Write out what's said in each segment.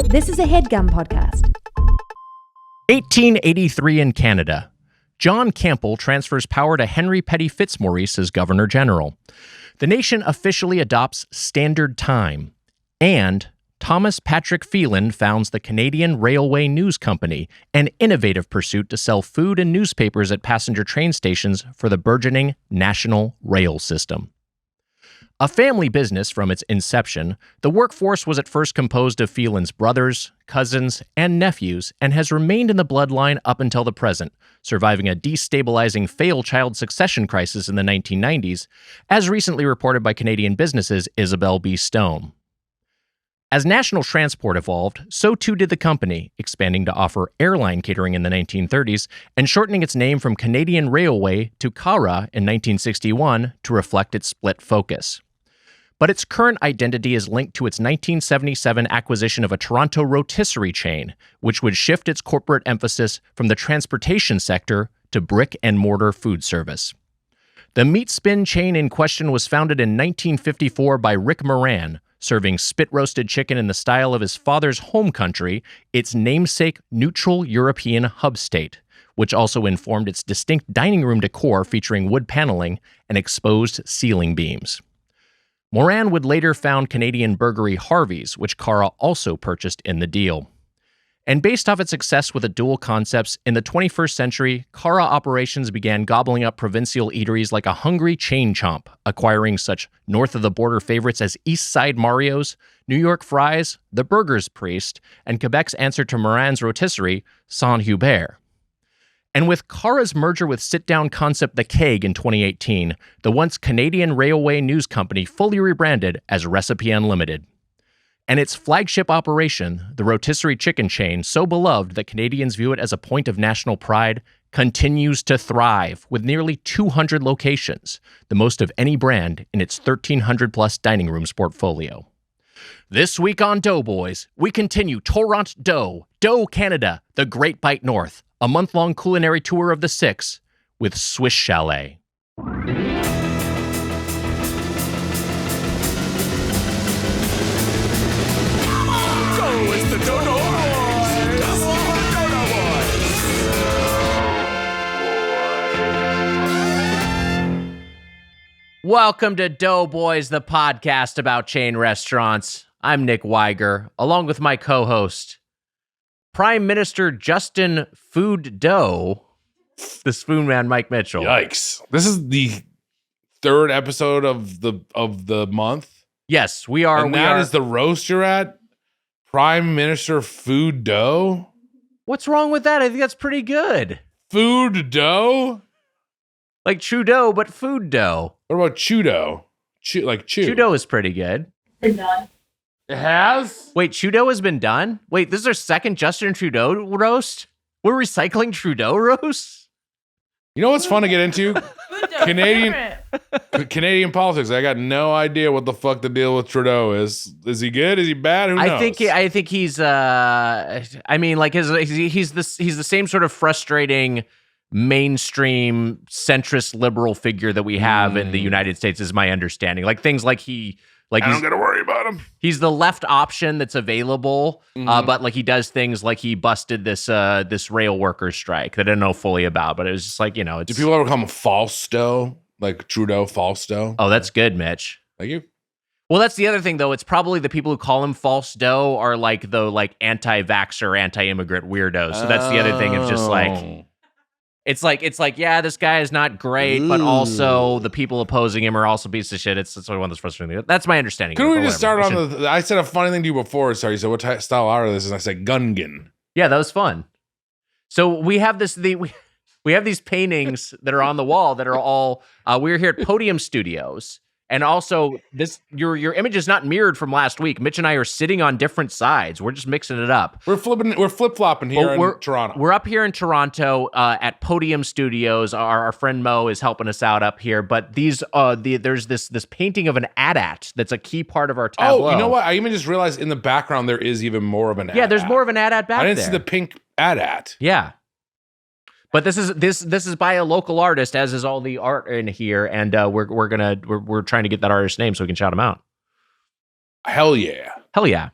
This is a Headgum podcast. 1883 in Canada. John Campbell transfers power to Henry Petty Fitzmaurice as Governor General. The nation officially adopts Standard Time. And Thomas Patrick Phelan founds the Canadian Railway News Company, an innovative pursuit to sell food and newspapers at passenger train stations for the burgeoning national rail system. A family business from its inception, the workforce was at first composed of Phelan's brothers, cousins, and nephews, and has remained in the bloodline up until the present, surviving a destabilizing failed child succession crisis in the 1990s, as recently reported by Canadian businesses Isabel B. Stone. As national transport evolved, so too did the company, expanding to offer airline catering in the 1930s and shortening its name from Canadian Railway to CARA in 1961 to reflect its split focus. But its current identity is linked to its 1977 acquisition of a Toronto rotisserie chain, which would shift its corporate emphasis from the transportation sector to brick-and-mortar food service. The meat spin chain in question was founded in 1954 by Rick Moran, serving spit-roasted chicken in the style of his father's home country, its namesake neutral European hub state, which also informed its distinct dining room decor featuring wood paneling and exposed ceiling beams. Moran would later found Canadian burgery Harvey's, which Cara also purchased in the deal. And based off its success with the dual concepts, in the 21st century, Cara operations began gobbling up provincial eateries like a hungry chain chomp, acquiring such north-of-the-border favorites as East Side Mario's, New York Fries, The Burger's Priest, and Quebec's answer to Moran's rotisserie, Saint-Hubert. And with Cara's merger with sit-down concept The Keg in 2018, the once Canadian Railway News Company fully rebranded as Recipe Unlimited. And its flagship operation, the rotisserie chicken chain, so beloved that Canadians view it as a point of national pride, continues to thrive with nearly 200 locations, the most of any brand in its 1,300-plus dining rooms portfolio. This week on Doughboys, we continue Toront-dough, Dough Canada, the Great Bite North, a month-long culinary tour of the Six with Swiss Chalet. Welcome to Doughboys, the podcast about chain restaurants. I'm Nick Weiger, along with my co-host, Prime Minister Justin Food Dough, the Spoon Man Mike Mitchell. Yikes! This is the third episode of the month. Yes, we are. And that is the roast you're at. Prime Minister Food Dough. What's wrong with that? I think that's pretty good. Food Dough, like Trudeau, but food dough. What about Chudo? Trudeau is pretty good. It has? Wait, Trudeau has been done? Wait, this is our second Justin Trudeau roast? We're recycling Trudeau roasts? You know what's fun to get into? Canadian politics. I got no idea what the fuck the deal with Trudeau is. Is he good? Is he bad? Who knows? I think he's he's the same sort of frustrating mainstream centrist liberal figure that we have in the United States, is my understanding. Like things like I don't gotta worry about him. He's the left option that's available, but like he does things like he busted this rail workers strike that I don't know fully about, but it was just like, do people ever call him false dough? Like Trudeau false dough? Oh, that's good, Mitch. Thank you. Well, that's the other thing, though. It's probably the people who call him false dough are like the anti-vaxxer, anti-immigrant weirdos. So that's the other thing. It's just like it's like, yeah, this guy is not great, but also the people opposing him are also pieces of shit. It's sort of one of those frustrating things. That's my understanding. Could we just start on I said a funny thing to you before. Sorry, so what style art of this? And I said Gungan. Yeah, that was fun. So we have we have these paintings that are on the wall that are all. We're here at Podium Studios. And also, your image is not mirrored from last week. Mitch and I are sitting on different sides. We're just mixing it up. We're flip-flopping here in Toronto. We're up here in Toronto at Podium Studios. Our friend Mo is helping us out up here. But there's this painting of an AT-AT that's a key part of our tableau. Oh, you know what? I even just realized in the background there is even more of an AT-AT. Yeah, there's more of an AT-AT back there. I didn't see the pink AT-AT. Yeah. But this is by a local artist, as is all the art in here, and we're trying to get that artist's name so we can shout him out. Hell yeah. Hell yeah.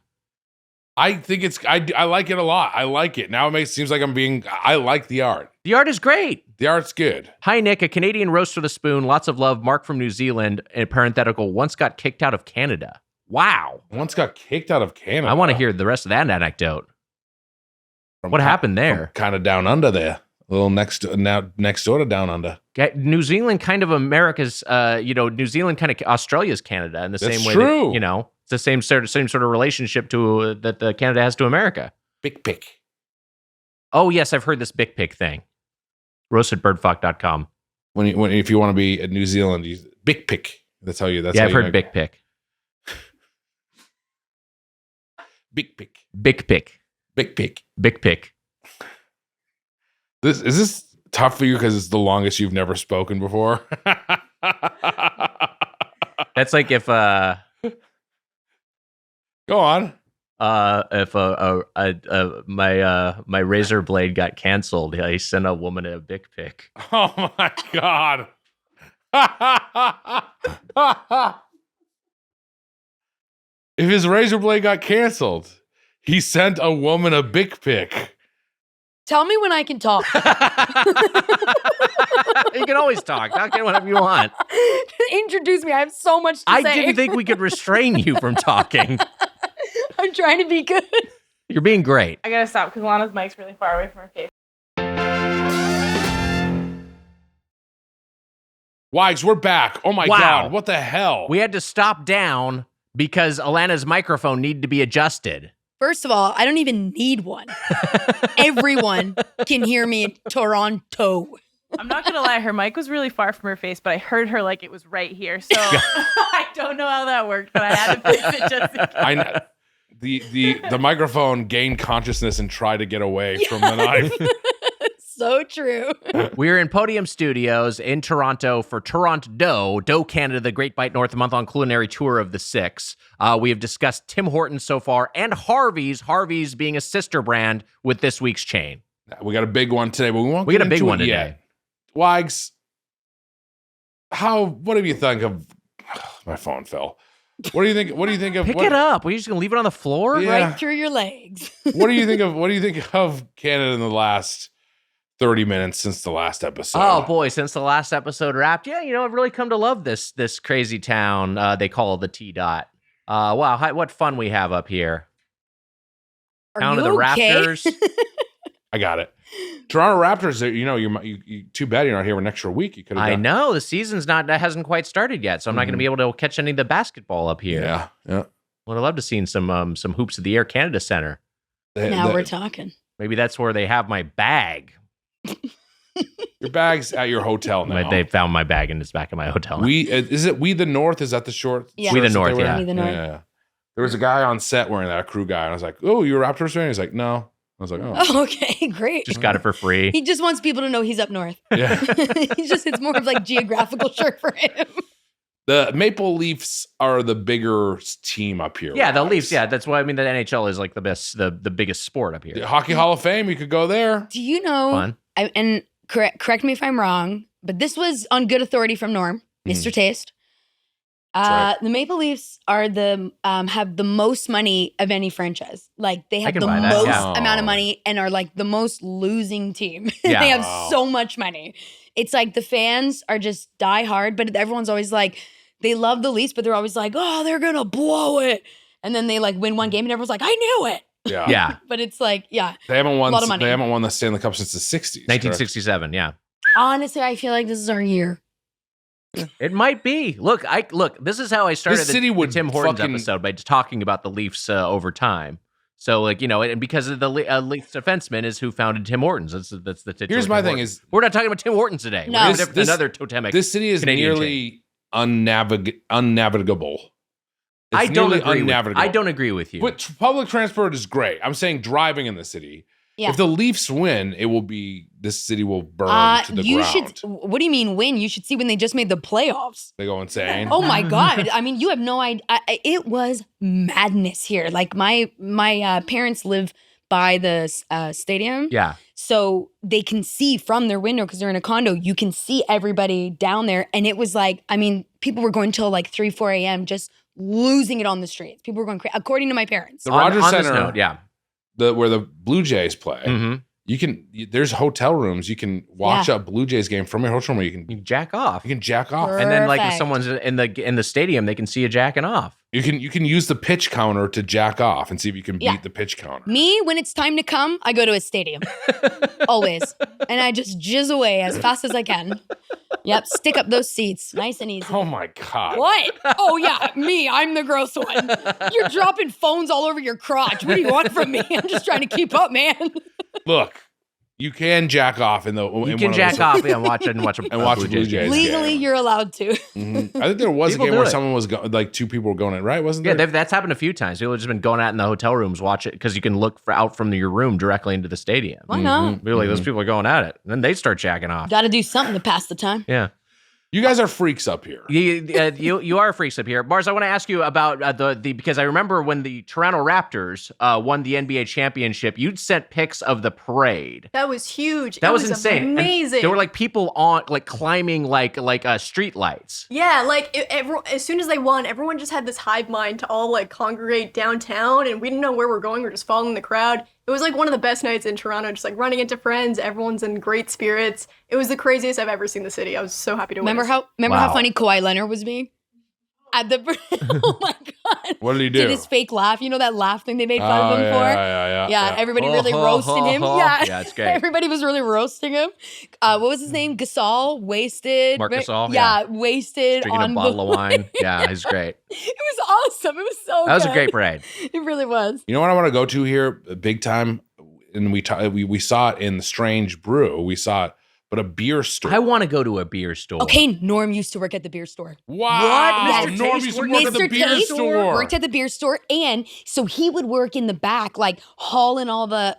I think I like it a lot. I like it. Now it seems like I like the art. The art is great. The art's good. Hi, Nick, a Canadian roast with a spoon. Lots of love. Mark from New Zealand. And parenthetical, once got kicked out of Canada. Wow. Once got kicked out of Canada. I want to hear the rest of that anecdote. What happened there? Kind of down under there. A little next door to down under. New Zealand, kind of America's, New Zealand, kind of Australia's Canada in the same way true. that, it's the same sort of relationship to that the Canada has to America. Big pick. Oh, yes, I've heard this big pick thing. Roastedbirdfuck.com. If you want to be in New Zealand, big pick. That's how you. I've heard big pick. Big pick. Big pick. Big pick. Big pick. Is this tough for you because it's the longest you've never spoken before? That's like if go on. If my razor blade got canceled, I sent a woman a big pic. Oh my god! If his razor blade got canceled, he sent a woman a big pic. Tell me when I can talk. You can always talk. Talk whatever you want. Introduce me. I have so much to say. I didn't think we could restrain you from talking. I'm trying to be good. You're being great. I gotta stop because Lana's mic's really far away from her face. Wags, we're back. Oh my god, what the hell? We had to stop down because Alana's microphone needed to be adjusted. First of all, I don't even need one. Everyone can hear me in Toront-dough. I'm not gonna lie, her mic was really far from her face, but I heard her like it was right here. So I don't know how that worked, but I had to fix it just in case. I know. The microphone gained consciousness and tried to get away from the knife. So true. We're in Podium Studios in Toronto for Toront-dough, Dough Canada, the Great Bite North month-long culinary tour of the six. We have discussed Tim Hortons so far and Harvey's being a sister brand with this week's chain. We got a big one today, but we won't. We got a big one today. Yet. Wags, what do you think of my phone fell? What do you think? What do you think of? Pick it up. Are you just gonna leave it on the floor? Yeah. Right through your legs. What do you think of Canada in the last 30 minutes since the last episode? Oh boy, since the last episode wrapped, I've really come to love this crazy town they call the T-Dot. Wow, what fun we have up here. Town of the Raptors. I got it. Toronto Raptors. You too bad you're not here for an extra week. You could. I know the season's hasn't quite started yet, so I'm not going to be able to catch any of the basketball up here. Yeah. Would have loved to seen some hoops at the Air Canada Center. Now we're talking. Maybe that's where they have my bag. Your bag's at your hotel now. They found my bag and it's back at my hotel. Is it We the North? Is that the short? Yeah. We the North, yeah. We the North. Yeah. There was a guy on set wearing that, a crew guy, and I was like, "Oh, you're a Raptors fan?" He's like, "No." I was like, "Oh, Oh, okay, great. Just got it for free. He just wants people to know he's up north. yeah." It's more of like geographical shirt for him. The Maple Leafs are the bigger team up here. Yeah, the Wags. Leafs. Yeah, that's why the NHL is like the best, the biggest sport up here. The Hockey Hall of Fame. You could go there. Do you know? Fun. And correct me if I'm wrong, but this was on good authority from Norm, Mr. Taste. Right. The Maple Leafs are have the most money of any franchise. Like they have can the buy that, most yeah. amount of money and are like the most losing team. Yeah. They have Wow. so much money. It's like the fans are just die hard, but everyone's always like they love the Leafs, but they're always like, oh, they're gonna blow it, and then they like win one game, and everyone's like, I knew it. Yeah. Yeah, But it's like, yeah. They haven't won. A lot of money. They haven't won the Stanley Cup since the 60s. 1967. Yeah, Honestly, I feel like this is our year. it might be. Look. This is how I started This city the would Tim Hortons fucking- episode by talking about the Leafs over time. So and because of the Leafs defenseman is who founded Tim Hortons. That's the titular Here's my Tim thing Hortons. is- we're not talking about Tim Hortons today. No. We're talking about another totemic. This city is Canadian nearly unnavigable. It's I don't nearly agree. unnavigable. I don't agree with you. But public transport is great. I'm saying driving in the city. Yeah. If the Leafs win, this city will burn to the you ground. What do you mean win? You should see when they just made the playoffs. They go insane. Oh my God. I mean, you have no idea. It was madness here. Like my parents live by the stadium. Yeah. So they can see from their window because they're in a condo. You can see everybody down there. And it was like, I mean, people were going till like 3, 4 a.m. just losing it on the streets. People were going crazy, according to my parents. The Rogers on this Center, note, yeah. where the Blue Jays play. Mm-hmm. There's hotel rooms. You can watch a Blue Jays game from your hotel room. You can jack off. You can jack off. And then, like, if Perfect. someone's in the stadium, they can see you jacking off. You can use the pitch counter to jack off and see if you can beat the pitch counter. Me, when it's time to come, I go to a stadium. Always. And I just jizz away as fast as I can. Yep, stick up those seats. Nice and easy. Oh my God. What? Oh, yeah, me. I'm the gross one. You're dropping phones all over your crotch. What do you want from me? I'm just trying to keep up, man. Look, you can jack off in the. You can jack off and watch a Blue Jays game. Legally, you're allowed to. Mm-hmm. I think there was People a game do where it. someone was like two people were going in, right? Wasn't there? Yeah, that's happened a few times. People have just been going out in the hotel rooms, watch it, because you can look out from your room directly into the stadium. Why not? Be like, those people are going at it. And then they start jacking off. Got to do something to pass the time. Yeah. You guys are freaks up here. You are freaks up here. Bars, I want to ask you about the because I remember when the Toronto Raptors won the NBA championship, you'd sent pics of the parade. That was huge. That It was insane. And Amazing. there were like people on like climbing like street lights. Yeah, like as soon as they won, everyone just had this hive mind to all like congregate downtown, and we didn't know where we're going. We're just following the crowd. It was like one of the best nights in Toronto, just like running into friends. Everyone's in great spirits. It was the craziest I've ever seen the city. I was so happy to Remember witness it. how funny Kawhi Leonard was being? At the oh my God. What did he do? Did his fake laugh. You know that laugh thing they made fun of him for? Yeah. Everybody really roasted him. Yeah, it's great. Everybody was really roasting him. What was his name? Gasol, wasted. Marc right? Gasol, Yeah, wasted Drinking on a bottle of wine. Yeah, he's great. It was awesome. It was so That was a good. great parade. It really was. You know what I want to go to here, big time, and we saw it in the Strange Brew. We saw it, but a beer store. I want to go to a beer store. Okay, Norm used to work at the beer store. Wow. What? Mr. Mr. Norm Taste used to worked work at the Mr. beer Taste store. worked at the beer store, and so he would work in the back, like hauling all the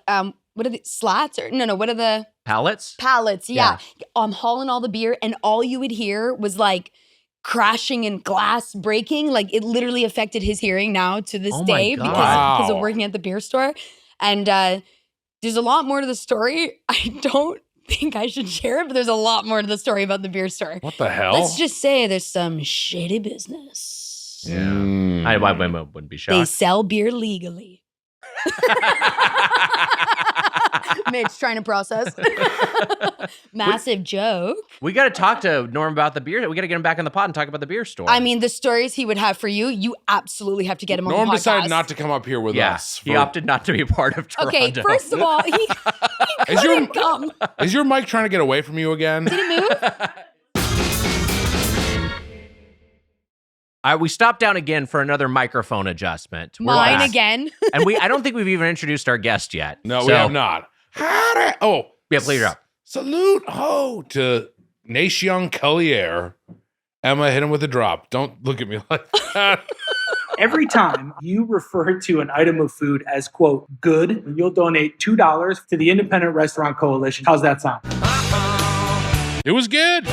what are the slats or no, what are the Pallets? pallets? Yeah, hauling all the beer, and all you would hear was like crashing and glass breaking. Like it literally affected his hearing now to this Oh my day God. because of Wow. working at the beer store. And there's a lot more to the story. I don't think I should share it, but there's a lot more to the story about the beer store. What the hell? Let's just say there's some shady business. Yeah. Mm. I wouldn't be They shocked. sell beer legally. Mitch trying to process. Massive joke. We got to talk to Norm about the beer. We got to get him back in the pod and talk about the beer store. I mean, the stories he would have for you, you absolutely have to get him on Norm the podcast. decided not to come up here with yeah, us. he opted not to be a part of Toronto. Okay, first of all, he Is your, couldn't come. is your mic trying to get away from you again? Did he move? We stopped down again for another microphone adjustment. We're Mine back. again. And I don't think we've even introduced our guest yet. No, we So- have not. Howdy. Oh, Yeah, please drop. Salute ho to Nation Collier. Emma, hit him with a drop. Don't look at me like that. Every time you refer to an item of food as, quote, good, you'll donate $2 to the Independent Restaurant Coalition. How's that sound? It was good.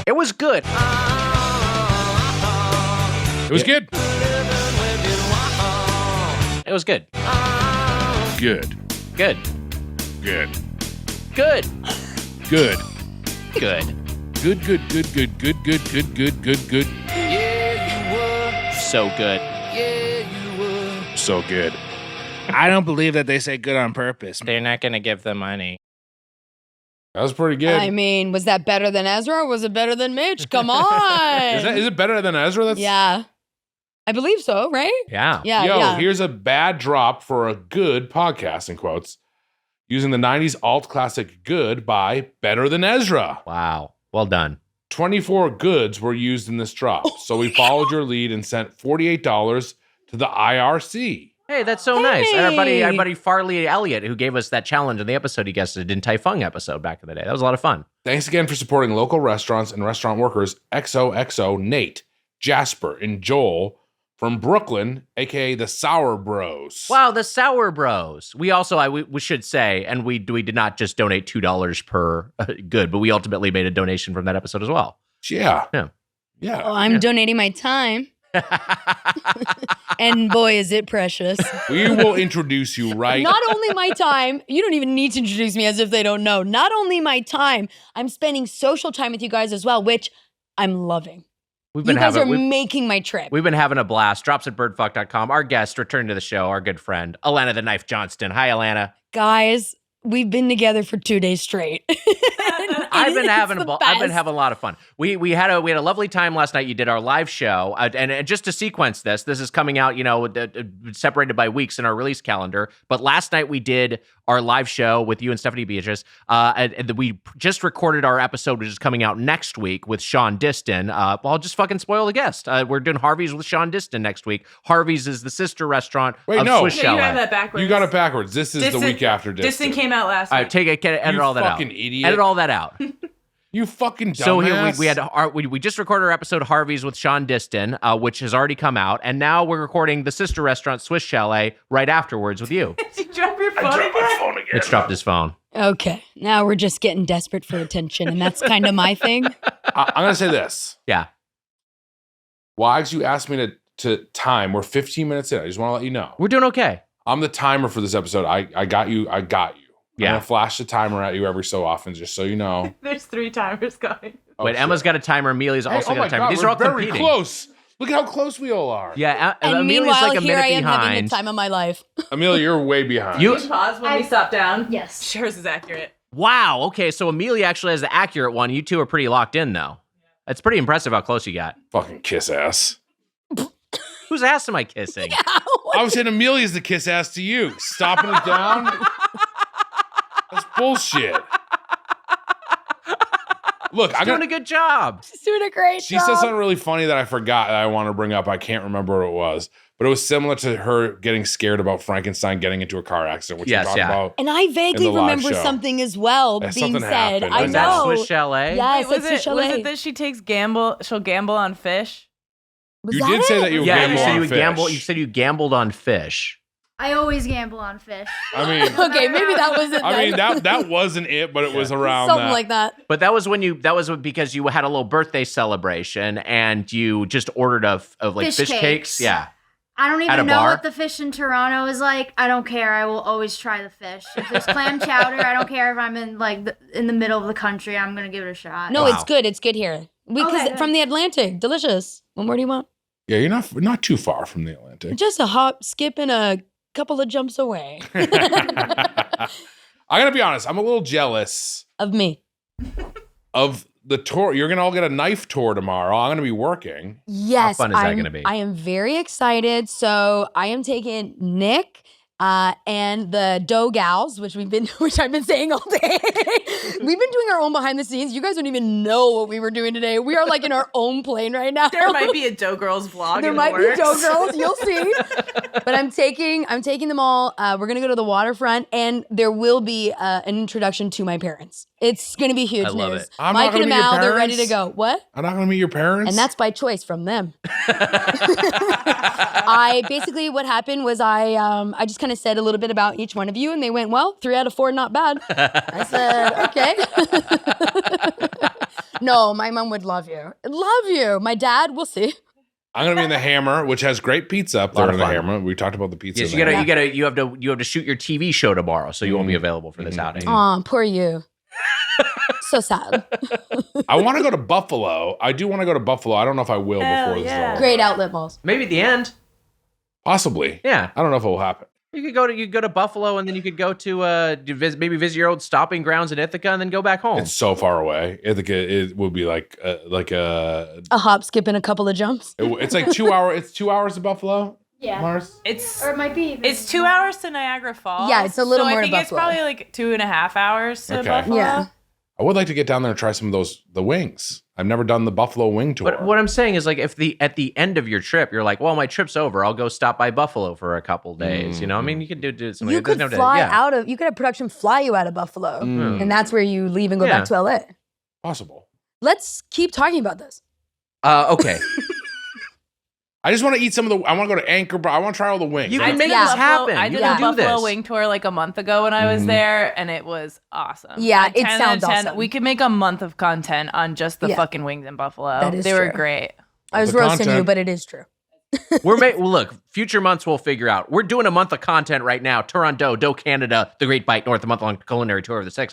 It was good. It was good. It was good. Good. Good. Good. Good. Good. Good. Good, good, good, good, good, good, good, good, good, good. So good. So good. I don't believe that they say good on purpose. They're not going to give the money. That was pretty good. I mean, was that better than Ezra or was it better than Mitch? Come on. Is it better than Ezra? That's Yeah. I believe so, right? Yeah. Yeah, Yo, yeah. here's a bad drop for a good podcast, in quotes, using the 90s alt classic Good by Better Than Ezra. Wow. Well done. 24 goods were used in this drop. So we followed your lead and sent $48 to the IRC. Hey, that's so nice. And Hey. our buddy Farley Elliott, who gave us that challenge in the episode he guested in Taifeng episode back in the day. That was a lot of fun. Thanks again for supporting local restaurants and restaurant workers XOXO Nate, Jasper, and Joel from Brooklyn, aka the Sour Bros. Wow, the Sour Bros. We also, we should say, and we did not just donate $2 per good, but we ultimately made a donation from that episode as well. Yeah. Yeah. Yeah. Oh, I'm donating my time. And boy, is it precious. We will introduce you right. Not only my time, you don't even need to introduce me as if they don't know. Not only my time, I'm spending social time with you guys as well, which I'm loving. We've You guys are making my trip. We've been having a blast. Drops at birdfuck.com. Our guest returning to the show, our good friend, Alana the Knife Johnston. Hi, Alana. Guys, we've been together for 2 days straight. I've been having a lot of fun. We had a lovely time last night. You did our live show, and just to sequence this is coming out, separated by weeks in our release calendar. But last night we did our live show with you and Stephanie Beatrice. And we just recorded our episode, which is coming out next week with Sean Diston. I'll just fucking spoil the guest. We're doing Harvey's with Sean Diston next week. Harvey's is the sister restaurant of Swiss Chalet. You have that backwards. You got it backwards. This is the week after Diston. Diston came out last week. Edit all that out. You fucking idiot. Edit all that out. You fucking dumbass. So here we just recorded our episode Harvey's with Sean Diston, which has already come out, and now we're recording the sister restaurant Swiss Chalet right afterwards with you. Did you drop your phone again? My phone again. It's dropped his phone. Okay, now we're just getting desperate for attention, and that's kind of my thing. I'm gonna say this. Yeah. Wags, you asked me to time. We're 15 minutes in. I just want to let you know. We're doing okay. I'm the timer for this episode. I got you. Yeah. I'm gonna flash the timer at you every so often, just so you know. There's 3 timers going. Wait, Emma's got a timer. Amelia's also got a timer. God, These are all very competing. close. Look at how close we all are. Yeah, And Amelia's meanwhile, like a here minute I am having behind. the time of my life. Amelia, you're way behind. You- Can you pause when we stop down? Yes. Shares is accurate. Wow. Okay, so Amelia actually has the accurate one. You two are pretty locked in, though. It's pretty impressive how close you got. Fucking kiss ass. Whose ass am I kissing? I was saying Amelia's the kiss ass to you. Stopping it down? That's bullshit. Look, She's doing a good job. She's doing a great She said something really funny that I forgot that I want to bring up. I can't remember what it was. But it was similar to her getting scared about Frankenstein getting into a car accident, which we talked about. And I vaguely in the live remember show. something as well Yeah, being something said. happened. I Was Is that know. Swiss Chalet? Yes, Wait, it's Swiss was Chalet. it that she'll gamble on fish? Was You that did say it? that you Yeah, you gamble said on you fish. gambled. You said you gambled on fish. I always gamble on fish. I mean, Okay, maybe that was it. I mean then. that wasn't it, but it was around something that. like that. But that was because you had a little birthday celebration and you just ordered of like Fish fish cakes. cakes. Yeah. I don't At a even know bar? what the fish in Toronto is like. I don't care. I will always try the fish. If there's clam chowder, I don't care if I'm in in the middle of the country. I'm gonna give it a shot. No, Wow. it's good. It's good here. Because Okay. from the Atlantic, delicious. What more do you want? Yeah, you're not too far from the Atlantic. Just a hop, skip, and a couple of jumps away I gotta be honest, I'm a little jealous of me. of the tour. You're gonna all get a knife tour tomorrow. I'm gonna be working. Yes, fun is that gonna be? I am very excited. So I am taking Nick and the Dough Gals, which I've been saying all day. We've been doing our own behind the scenes. You guys don't even know what we were doing today. We are like in our own plane right now. There might be a Dough Girls vlog. There in might the be works. Dough Girls. You'll see. But I'm taking them all. We're gonna go to the waterfront, and there will be an introduction to my parents. It's gonna be huge I love news. it. I'm not Mike gonna and meet your Amal, they're ready to parents? go. What? I'm not gonna meet your parents. And that's by choice from them. I basically what happened was I just kind of said a little bit about each one of you, and they went, well, 3 out of 4, not bad. I said, okay. No, my mom would love you. Love you. My dad, we'll see. I'm gonna be in the Hammer, which has great pizza up there Lot in of the fun. Hammer. We talked about the pizza. Yes, in you the gotta, Hammer. you have to shoot your TV show tomorrow, so you won't be available for this outing. Aw, poor you. So sad. I want to go to Buffalo. I do want to go to Buffalo. I don't know if I will Hell before this is yeah. all Great over. outlet malls. Maybe at the end. Possibly. Yeah. I don't know if it will happen. You could go to Buffalo, and then you could go to maybe visit your old stopping grounds in Ithaca, and then go back home. It's so far away. It would be like a. A hop, skip, and a couple of jumps. It's like 2 hours. It's 2 hours to Buffalo. Yeah. Mars. It's Or it might be even. It's 2 hours to Niagara Falls. Yeah, it's a little so more I to think it's Buffalo. probably like 2.5 hours to Okay. Buffalo. Yeah. I would like to get down there and try some of the wings. I've never done the Buffalo wing tour. But what I'm saying is, like, if at the end of your trip, you're like, well, my trip's over, I'll go stop by Buffalo for a couple days. You know, I mean, you could do something. You It doesn't could have to- fly yeah. out of, you could have production fly you out of Buffalo. And that's where you leave and go Yeah. back to LA. Possible. Let's keep talking about this. Okay. I just want to eat some of the. I want to go to Anchor Bar. I want to try all the wings. You I can did make a this Buffalo- happen. I You did can a do Buffalo this. wing tour like a month ago when I was there, and it was awesome. Yeah, A it 10 out sounds of 10. awesome. We could make a month of content on just the Yeah. fucking wings in Buffalo. That is they were true. great. I was The roasting you, content. but it is true. Well, look, future months we'll figure out. We're doing a month of content right now. Toront-dough, Canada, The Great Bite North, a month-long culinary tour of the six.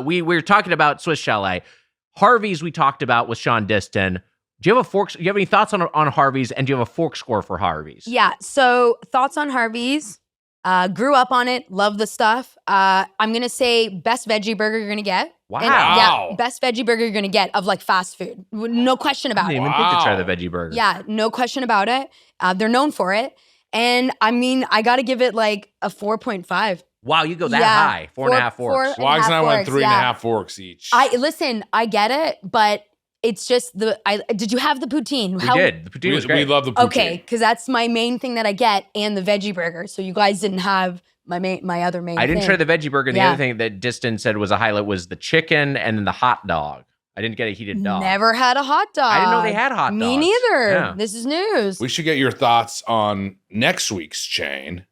We were talking about Swiss Chalet. Harvey's we talked about with Sean Diston. Do you have a fork? Do you have any thoughts on Harvey's, and do you have a fork score for Harvey's? Yeah. So thoughts on Harvey's. Grew up on it. Love the stuff. I'm gonna say best veggie burger you're gonna get. Wow. And, yeah, best veggie burger you're gonna get of like fast food. No question I about didn't it. even think to try the veggie burger. Yeah, no question about it. They're known for it. And I mean, I gotta give it like a 4.5. Wow, you go that high. 4.5 forks. Wags and I went 3.5 forks each. I get it, but it's just did you have the poutine? We did. The poutine was great. We love the poutine. Okay, because that's my main thing that I get, and the veggie burger. So you guys didn't have my other main. I didn't thing. try the veggie burger. And the Yeah. other thing that Diston said was a highlight was the chicken and then the hot dog. I didn't get a heated dog. Never had a hot dog. I didn't know they had hot dogs. Me neither. Yeah. This is news. We should get your thoughts on next week's chain.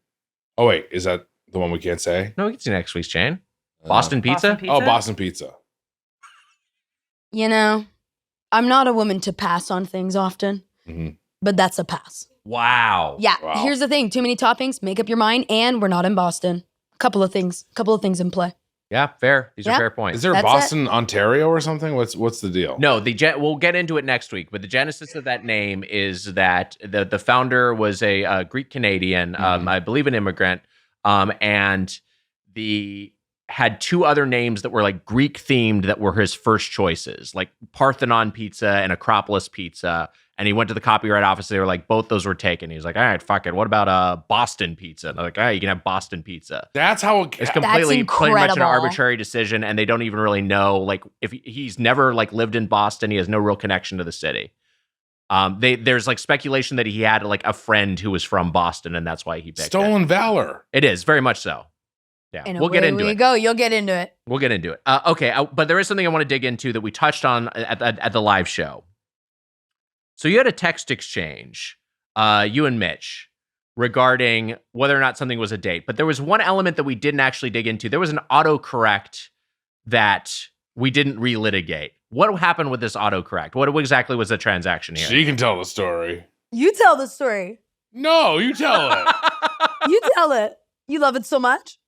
Oh, wait. Is that the one we can't say? No, we can see next week's chain. Boston Pizza? Oh, Boston Pizza. You know, I'm not a woman to pass on things often, but that's a pass. Wow. Yeah. Wow. Here's the thing: too many toppings. Make up your mind. And we're not in Boston. Couple of things in play. Yeah, fair. These are Yeah. fair points. Is there That's Boston, Ontario or something? What's the deal? No, we'll get into it next week. But the genesis of that name is that the founder was a Greek Canadian, I believe an immigrant, and had two other names that were like Greek themed that were his first choices, like Parthenon Pizza and Acropolis Pizza. And he went to the copyright office. They were like, both those were taken. He was like, all right, fuck it. What about Boston Pizza? And they're like, all right, you can have Boston Pizza. That's how It's completely pretty much an incredible. arbitrary decision, and they don't even really know. Like, if he's never like lived in Boston, he has no real connection to the city. There's like speculation that he had like a friend who was from Boston, and that's why he picked Stolen valor. it. It is very much so. Yeah, And we'll get into we it. go. You'll get into it. We'll get into it. Okay, but there is something I want to dig into that we touched on at the live show. So you had a text exchange, you and Mitch, regarding whether or not something was a date. But there was one element that we didn't actually dig into. There was an autocorrect that we didn't relitigate. What happened with this autocorrect? What exactly was the transaction here? She can tell the story. You tell the story. No, you tell it. You tell it. You love it so much.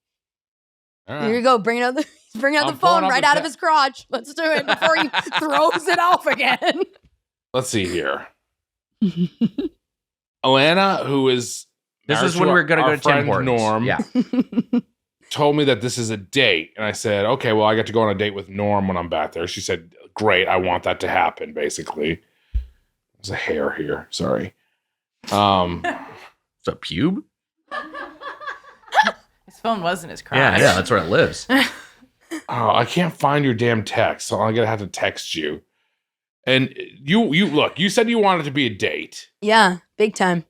All Here you right. go. Bringing out the I'm phone pulling up right the out of his crotch. Let's do it before he throws it off again. Let's see here. Alana, who is This married is when we're going to our go to Tim friend Hortons. Norm, Yeah. told me that this is a date. And I said, okay, well, I get to go on a date with Norm when I'm back there. She said, great, I want that to happen, basically. There's a hair here. Sorry. It's a pube? His phone was in his crotch. Yeah, that's where it lives. Oh, I can't find your damn text, so I'm gonna have to text you. And you look, you said you wanted to be a date. Yeah, big time.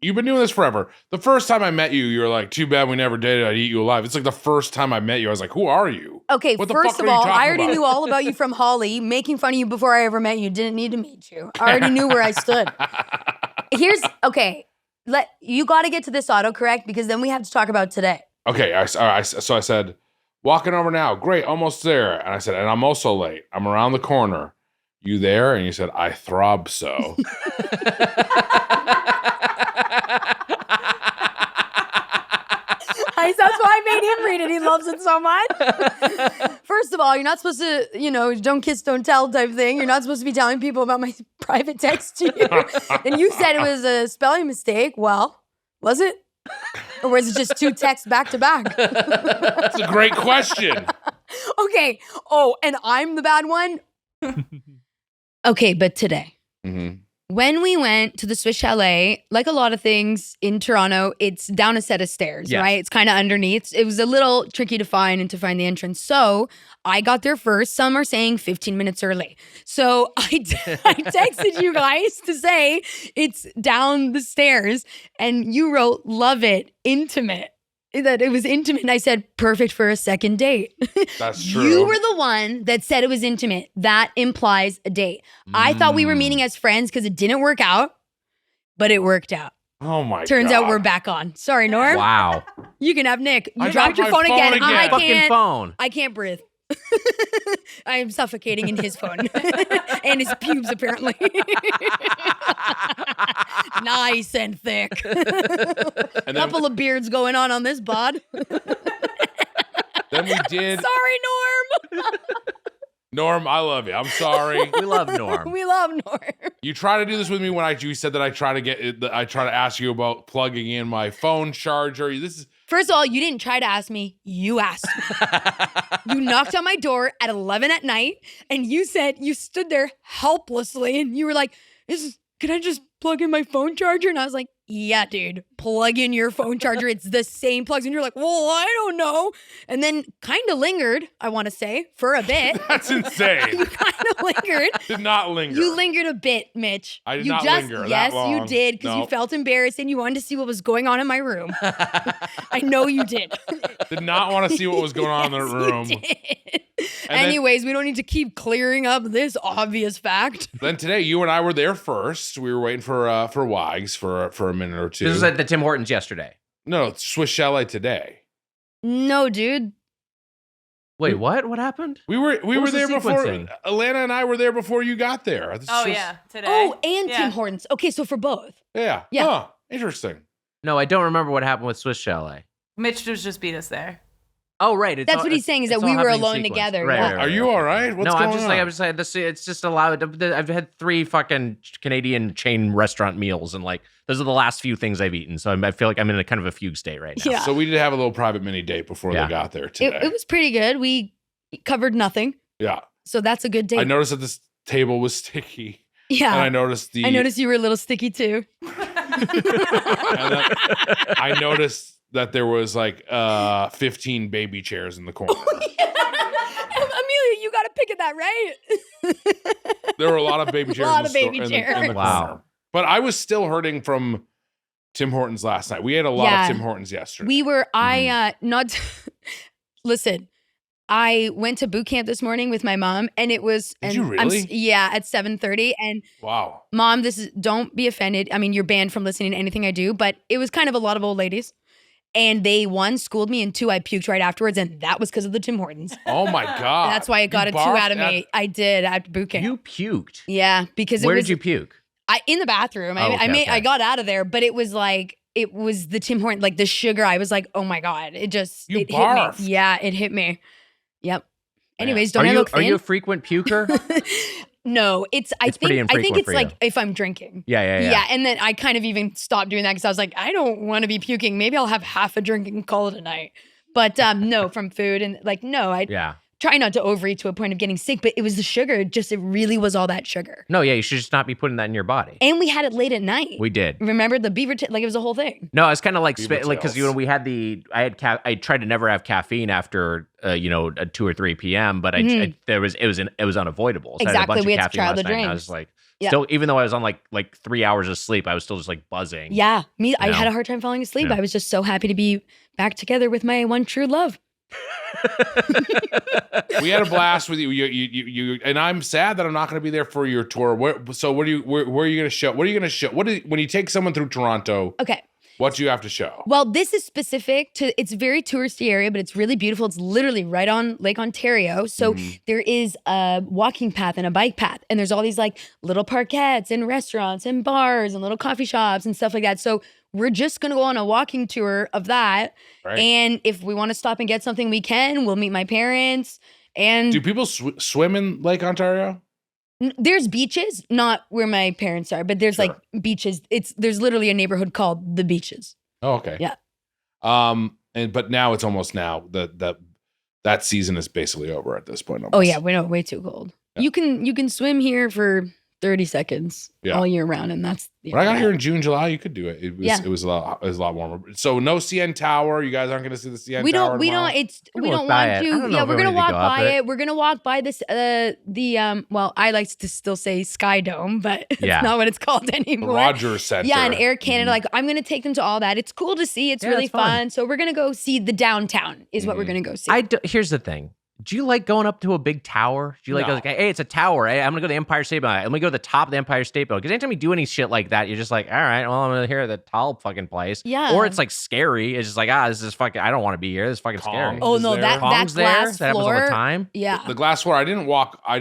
You've been doing this forever. The first time I met you, you were like, too bad we never dated, I'd eat you alive. It's like the first time I met you, I was like, who are you? Okay, What the first fuck of are you all, talking I already about? knew all about you from Holly. Making fun of you before I ever met you. Didn't need to meet you. I already knew where I stood. You got to get to this autocorrect because then we have to talk about today. Okay, so I said, walking over now, great, almost there. And I said, and I'm also late. I'm around the corner. You there? And you said, I throb so. That's why I made him read it. He loves it so much. First of all, you're not supposed to, don't kiss, don't tell type thing. You're not supposed to be telling people about my private text to you. And you said it was a spelling mistake. Well, was it? Or was it just two texts back to back? That's a great question. Okay. Oh, and I'm the bad one? Okay, but today. Mm-hmm. When we went to the Swiss Chalet, like a lot of things in Toronto, it's down a set of stairs, Yes. right? It's kind of underneath. It was a little tricky to find and to find the entrance. So I got there first. Some are saying 15 minutes early. So I texted you guys to say it's down the stairs. And you wrote, love it, intimate. That it was intimate. And I said, perfect for a second date. That's true. You were the one that said it was intimate. That implies a date. I thought we were meeting as friends because it didn't work out, but it worked out. Oh my Turns God. out we're back on. Sorry, Norm. Wow. You can have Nick. You I dropped got your my phone phone again. again. I Fucking can't. phone. I can't breathe. I am suffocating in his phone and his pubes apparently. Nice and thick. And then, Couple of beards going on this bod. then we did. Sorry, Norm. Norm, I love you. I'm sorry. We love Norm. We love Norm. You try to do this with me when you said that I try to ask you about plugging in my phone charger. This is First of all, you didn't try to ask me. You asked me. You knocked on my door at 11 at night, and you stood there helplessly, and you were like, can I just plug in my phone charger? And I was like, yeah, dude, plug in your phone charger. It's the same plugs. And you're like, well, I don't know. And then kind of lingered, I want to say, for a bit. That's insane. You kind of lingered. Did not linger. You lingered a bit, Mitch. I did not linger Yes, that long. you did, because you felt embarrassed and you wanted to see what was going on in my room. I know you did. Did not want to see what was going on in the room. You did. Anyways, we don't need to keep clearing up this obvious fact. Then today, you and I were there first. We were waiting for Wags for a minute or two. This was at the Tim Hortons yesterday. No, Swiss Chalet today. No, dude. Wait, what? What happened? We were was the there before. sequencing? Alana and I were there before you got there. Oh, yeah, today. Oh, and Yeah. Tim Hortons. Okay, so for both. Yeah. Yeah. Huh, interesting. No, I don't remember what happened with Swiss Chalet. Mitch just beat us there. Oh, right. That's what he's saying, is that we were alone together. Right, Yeah. right, right, Are you right. all right? What's no, going I'm just on? like, I'm just like, this. It's just allowed. I've had 3 fucking Canadian chain restaurant meals, and like those are the last few things I've eaten. So I feel like I'm in a kind of a fugue state right now. Yeah. So we did have a little private mini date before Yeah. they got there today. It was pretty good. We covered nothing. Yeah. So that's a good date. I noticed that this table was sticky. Yeah. And I noticed I noticed you were a little sticky too. I noticed that there was like 15 baby chairs in the corner. Amelia, you got to pick at that, right? There were a lot of baby chairs. lot in the of baby store- in the- in the chairs. Wow. corner. But I was still hurting from Tim Hortons last night. We ate a lot Yeah. of Tim Hortons yesterday. We were, listen, I went to boot camp this morning with my mom, and it was, Did you really? at 7:30. And Wow. Mom, don't be offended. I mean, you're banned from listening to anything I do, but it was kind of a lot of old ladies. And they, 1, schooled me, and 2, I puked right afterwards. And that was because of the Tim Hortons. Oh my God. That's why it got You a 2 out of barfed me. I did at boot camp. You puked. Yeah, because Where it was did you puke? in the bathroom. Oh, okay. I got out of there, but it was like, it was the Tim Hortons, like the sugar. I was like, oh my God, it You hit barfed. me. Yeah, it hit me. Yep. Man. Anyways, don't I look Are thin? you a frequent puker? No, I It's think pretty infrequent it's for like you. if I'm drinking. Yeah. And then I kind of even stopped doing that because I was like, I don't want to be puking. Maybe I'll have half a drink and call it a night. But no, from food and like, no, I Yeah. try not to overeat to a point of getting sick, but it was the sugar. It really was all that sugar. No, yeah, you should just not be putting that in your body. And we had it late at night. We did. Remember the beaver, like it was a whole thing. No, it's kind of like Beaver because tails. we had I tried to never have caffeine after at 2 or 3 p.m. But it was unavoidable. So I had a Exactly, bunch we of had to caffeine try last the night, and I drinks. was like, Yeah. still, even though I was on like 3 hours of sleep, I was still just like buzzing. Yeah, I You had know? a hard time falling asleep. Yeah. I was just so happy to be back together with my one true love. We had a blast with you. You and I'm sad that I'm not going to be there for your tour. Where are you going to show? What are you going to show? When you take someone through Toronto, Okay. what do you have to show? Well, this is specific to, it's a very touristy area, but it's really beautiful. It's literally right on Lake Ontario. So there is a walking path and a bike path. And there's all these like little parkettes and restaurants and bars and little coffee shops and stuff like that. So we're just going to go on a walking tour of that. Right. And if we want to stop and get something, we can. We'll meet my parents. And Do people swim in Lake Ontario? there's beaches, not where my parents are, but there's Sure. like beaches. There's literally a neighborhood called The Beaches. Oh, okay. Yeah. But now it's almost that season is basically over at this point. Oh almost. yeah, we know, way too cold. Yeah. You can swim here for 30 seconds Yeah. all year round, and that's When I got here in June, July, you could do it. Yeah. It was a lot warmer. So no CN Tower. You guys aren't going to see the CN We Tower. don't. We tomorrow? don't. We walk don't by want it. I to. don't know Yeah, if we're we gonna need to walk go up by it. it. We're gonna walk by this. Well, I like to still say Sky Dome, but it's Yeah. not what it's called The anymore. Rogers Center. Yeah, and Air Canada. Mhm. Like, I'm gonna take them to all that. It's cool to see. It's Yeah, really it's fun. fun. So we're gonna go see the downtown. Is what we're Mhm. gonna go see. Here's the thing. Do you like going up to a big tower? Do you like, No. like, hey, it's a tower. Hey, I'm gonna go to the Empire State Building. I'm gonna go to the top of the Empire State Building. Because anytime you do any shit like that, you're just like, all right, well, I'm gonna hear the tall fucking place. Yeah. Or it's like scary. It's just like, this is fucking. I don't want to be here. This is fucking scary. Kong. Oh is no, there. that Kong's there. glass That happens all floor. the time. Yeah, The glass floor. I didn't walk on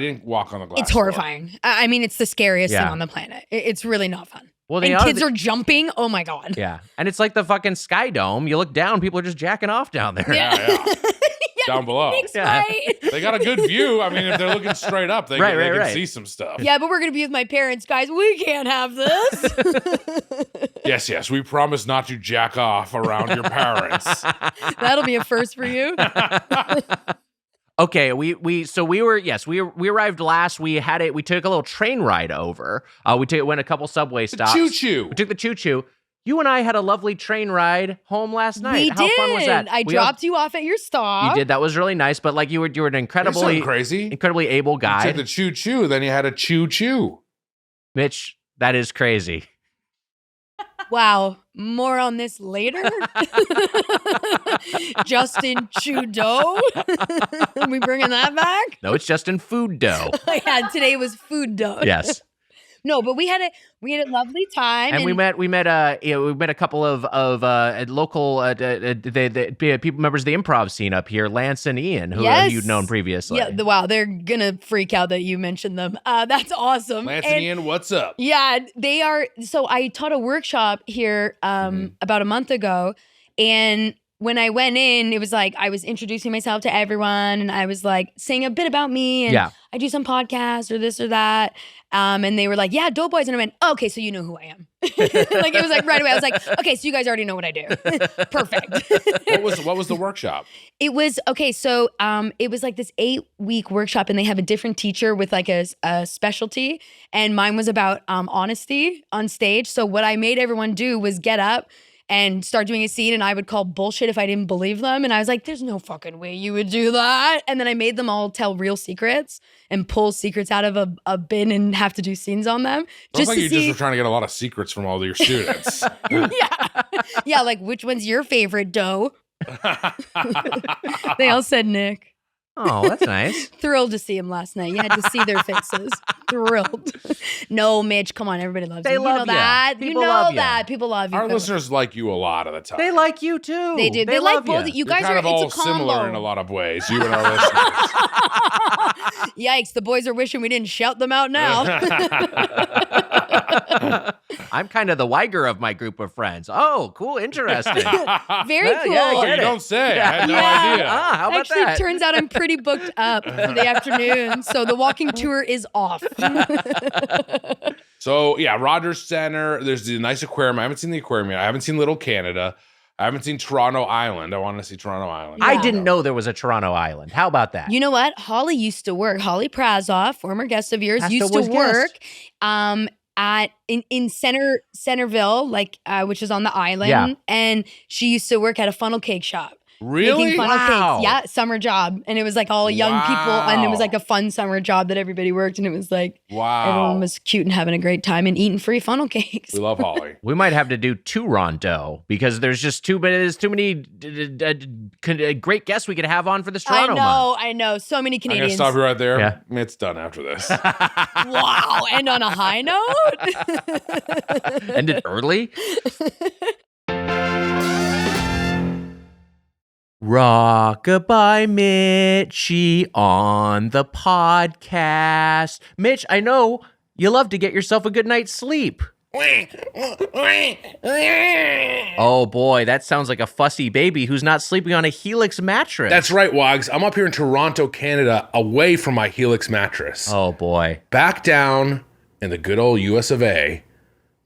the glass. it's floor. horrifying. I mean, it's the scariest thing Yeah. on the planet. It's really not fun. Well, And kids are jumping. Oh my god. Yeah, and it's like the fucking Sky Dome. You look down, people are just jacking off down there. Yeah. down below. Nick's Yeah. right. They got a good view. I mean, if they're looking straight up, they can see some stuff. Yeah, but we're gonna be with my parents, guys. We can't have this. Yes. We promise not to jack off around your parents. That'll be a first for you. Okay, we arrived last. We took a little train ride over. Went a couple subway stops. Choo-choo. We took the choo-choo. You and I had a lovely train ride home last night. We How fun was that? I dropped you off at your stop. You did. That was really nice. But like you were an You're incredibly crazy. able You guide. took the choo-choo, then you had a choo-choo. Mitch, that is crazy. Wow. More on this later. Justin Trudeau. We bringing that back? No, it's just in food dough. Yeah, today was food dough. Yes. No, but we had a lovely time, And we met a couple of local people, members of the improv scene up here, Lance and Ian, who Yes. you'd known previously. Yeah, wow, they're gonna freak out that you mentioned them. That's awesome. Lance and Ian, what's up? Yeah, they are. So I taught a workshop here about a month ago, and when I went in, it was like I was introducing myself to everyone, and I was like saying a bit about me, and I do some podcasts or this or that. And they were like, yeah, Doughboys. And I went, oh, okay, so you know who I am. Like, it was like right away. I was like, okay, so you guys already know what I do. Perfect. What was the workshop? It was, okay, so it was like this 8-week workshop, and they have a different teacher with like a specialty. And mine was about honesty on stage. So what I made everyone do was get up and start doing a scene, and I would call bullshit if I didn't believe them. And I was like, there's no fucking way you would do that. And then I made them all tell real secrets and pull secrets out of a bin and have to do scenes on them. Looks like you just were trying to get a lot of secrets from all your students. Yeah, like which one's your favorite dough? They all said Nick. Oh, that's nice. Thrilled to see him last night. You had to see their faces. Thrilled. No, Mitch, come on. Everybody loves They you. love You know that. People you know love that. People love you. Our listeners like you a lot of the time. They like you too. They do. They like love both. you. You You're guys kind are of all it's a combo. similar in a lot of ways, you and our listeners. Yikes, the boys are wishing we didn't shout them out now. I'm kind of the Weiger of my group of friends. Oh, cool, interesting. Very cool. yeah, I Oh, get you it. don't say. I had no Yeah. idea. How about Actually, that? turns out I'm pretty booked up for the afternoon, so the walking tour is off. So, yeah, Rogers Center. There's the nice aquarium. I haven't seen the aquarium yet. I haven't seen Little Canada. I haven't seen Toronto Island. I want to see Toronto Island. I didn't know there was a Toronto Island. How about that? You know what? Holly used to work. Holly Prazoff, former guest of yours, used to was work in Centerville, like which is on the island, Yeah. and she used to work at a funnel cake shop. Really? Making funnel Wow. cakes. Yeah, summer job. And it was like all young people, and it was like a fun summer job that everybody worked, and it was like everyone was cute and having a great time and eating free funnel cakes. We love Holly. We might have to do Toront-dough because there's just too many great guests we could have on for this Toronto month. I know. So many I'm going Canadians. to stop you right there. Yeah. It's done after this. Wow. And on a high note? Ended early. Rockabye Mitchie on the podcast. Mitch, I know you love to get yourself a good night's sleep. Oh boy, that sounds like a fussy baby who's not sleeping on a Helix mattress. That's right, Wags. I'm up here in Toronto, Canada, away from my Helix mattress. Oh boy. Back down in the good old US of A,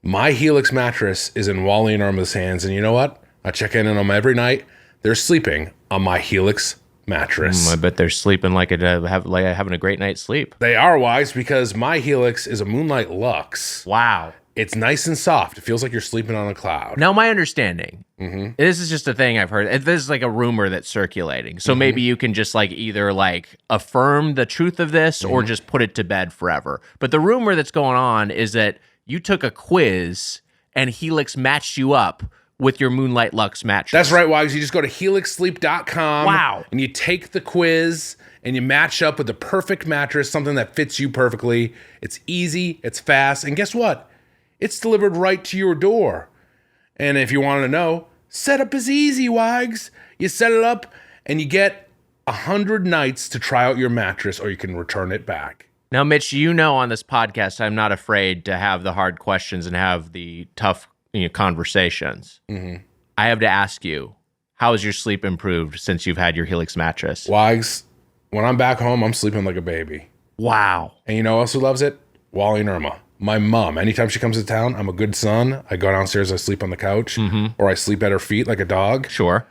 my Helix mattress is in Wally and Irma's hands. And you know what? I check in on them every night. They're sleeping on my Helix mattress. I bet they're sleeping like having a great night's sleep. They are, Wags, because my Helix is a Moonlight Luxe. Wow. It's nice and soft. It feels like you're sleeping on a cloud. Now, my understanding, this is just a thing I've heard. This is like a rumor that's circulating. So maybe you can just like either like affirm the truth of this or just put it to bed forever. But the rumor that's going on is that you took a quiz and Helix matched you up with your Moonlight Luxe mattress. That's right, Wags. You just go to helixsleep.com. Wow. And you take the quiz and you match up with the perfect mattress, something that fits you perfectly. It's easy, it's fast, and guess what? It's delivered right to your door. And if you want to know, setup is easy, Wags. You set it up and you get 100 nights to try out your mattress, or you can return it back. Now, Mitch, you know on this podcast, I'm not afraid to have the hard questions and have the tough conversations. I have to ask you, how has your sleep improved since you've had your Helix mattress? Wags, when I'm back home, I'm sleeping like a baby. Wow. And you know who else who loves it? Wally and Irma. My mom. Anytime she comes to town, I'm a good son. I go downstairs, I sleep on the couch, or I sleep at her feet like a dog. Sure.